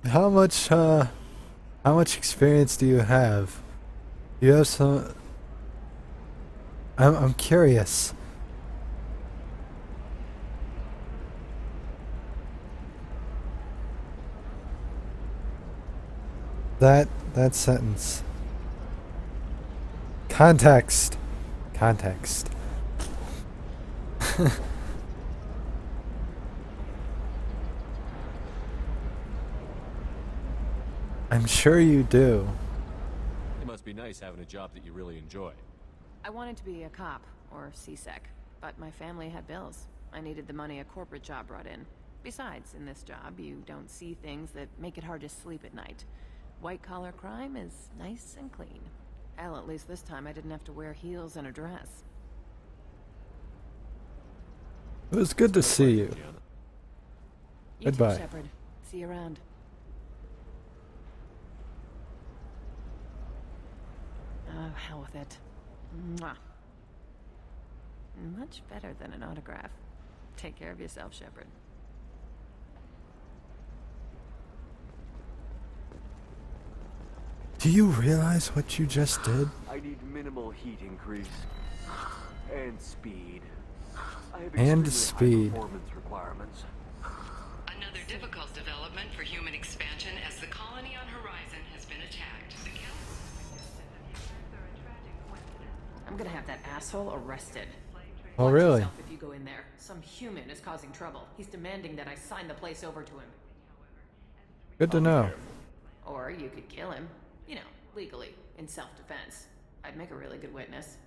How much experience do you have? You have some... I'm curious. That sentence. Context. Context. I'm sure you do. It must be nice having a job that you really enjoy. I wanted to be a cop, or CSEC, but my family had bills. I needed the money a corporate job brought in. Besides, in this job, you don't see things that make it hard to sleep at night. White-collar crime is nice and clean. Hell, at least this time I didn't have to wear heels and a dress. It was good to see you. Goodbye. Too, Shepard. See you around. Oh, hell with it. Mwah. Much better than an autograph. Take care of yourself, Shepard. Do you realize what you just did? I need minimal heat increase. And speed. I have And extremely speed. high performance requirements. Another difficult development for human expansion as the colony on Horizon has been attacked. I'm gonna have that asshole arrested. Oh, Watch really? yourself if you go in there. Some human is causing trouble. He's demanding that I sign the place over to him. Good to know. Or you could kill him. You know, legally, in self-defense. I'd make a really good witness.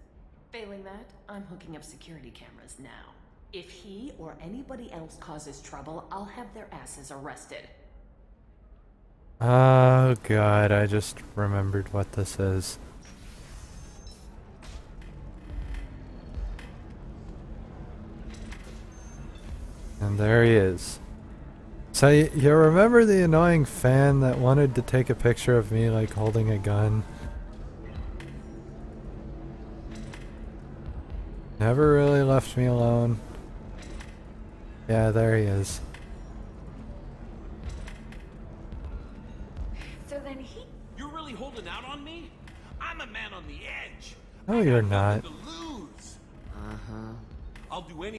Failing that, I'm hooking up security cameras now. If he or anybody else causes trouble, I'll have their asses arrested. Oh god, I just remembered what this is. And there he is. So you remember the annoying fan that wanted to take a picture of me like holding a gun? Never really left me alone. Yeah, there he is. So then he... You're really holding out on me? I'm a man on the edge. No, you're not. To lose. Uh-huh. I'll do anything.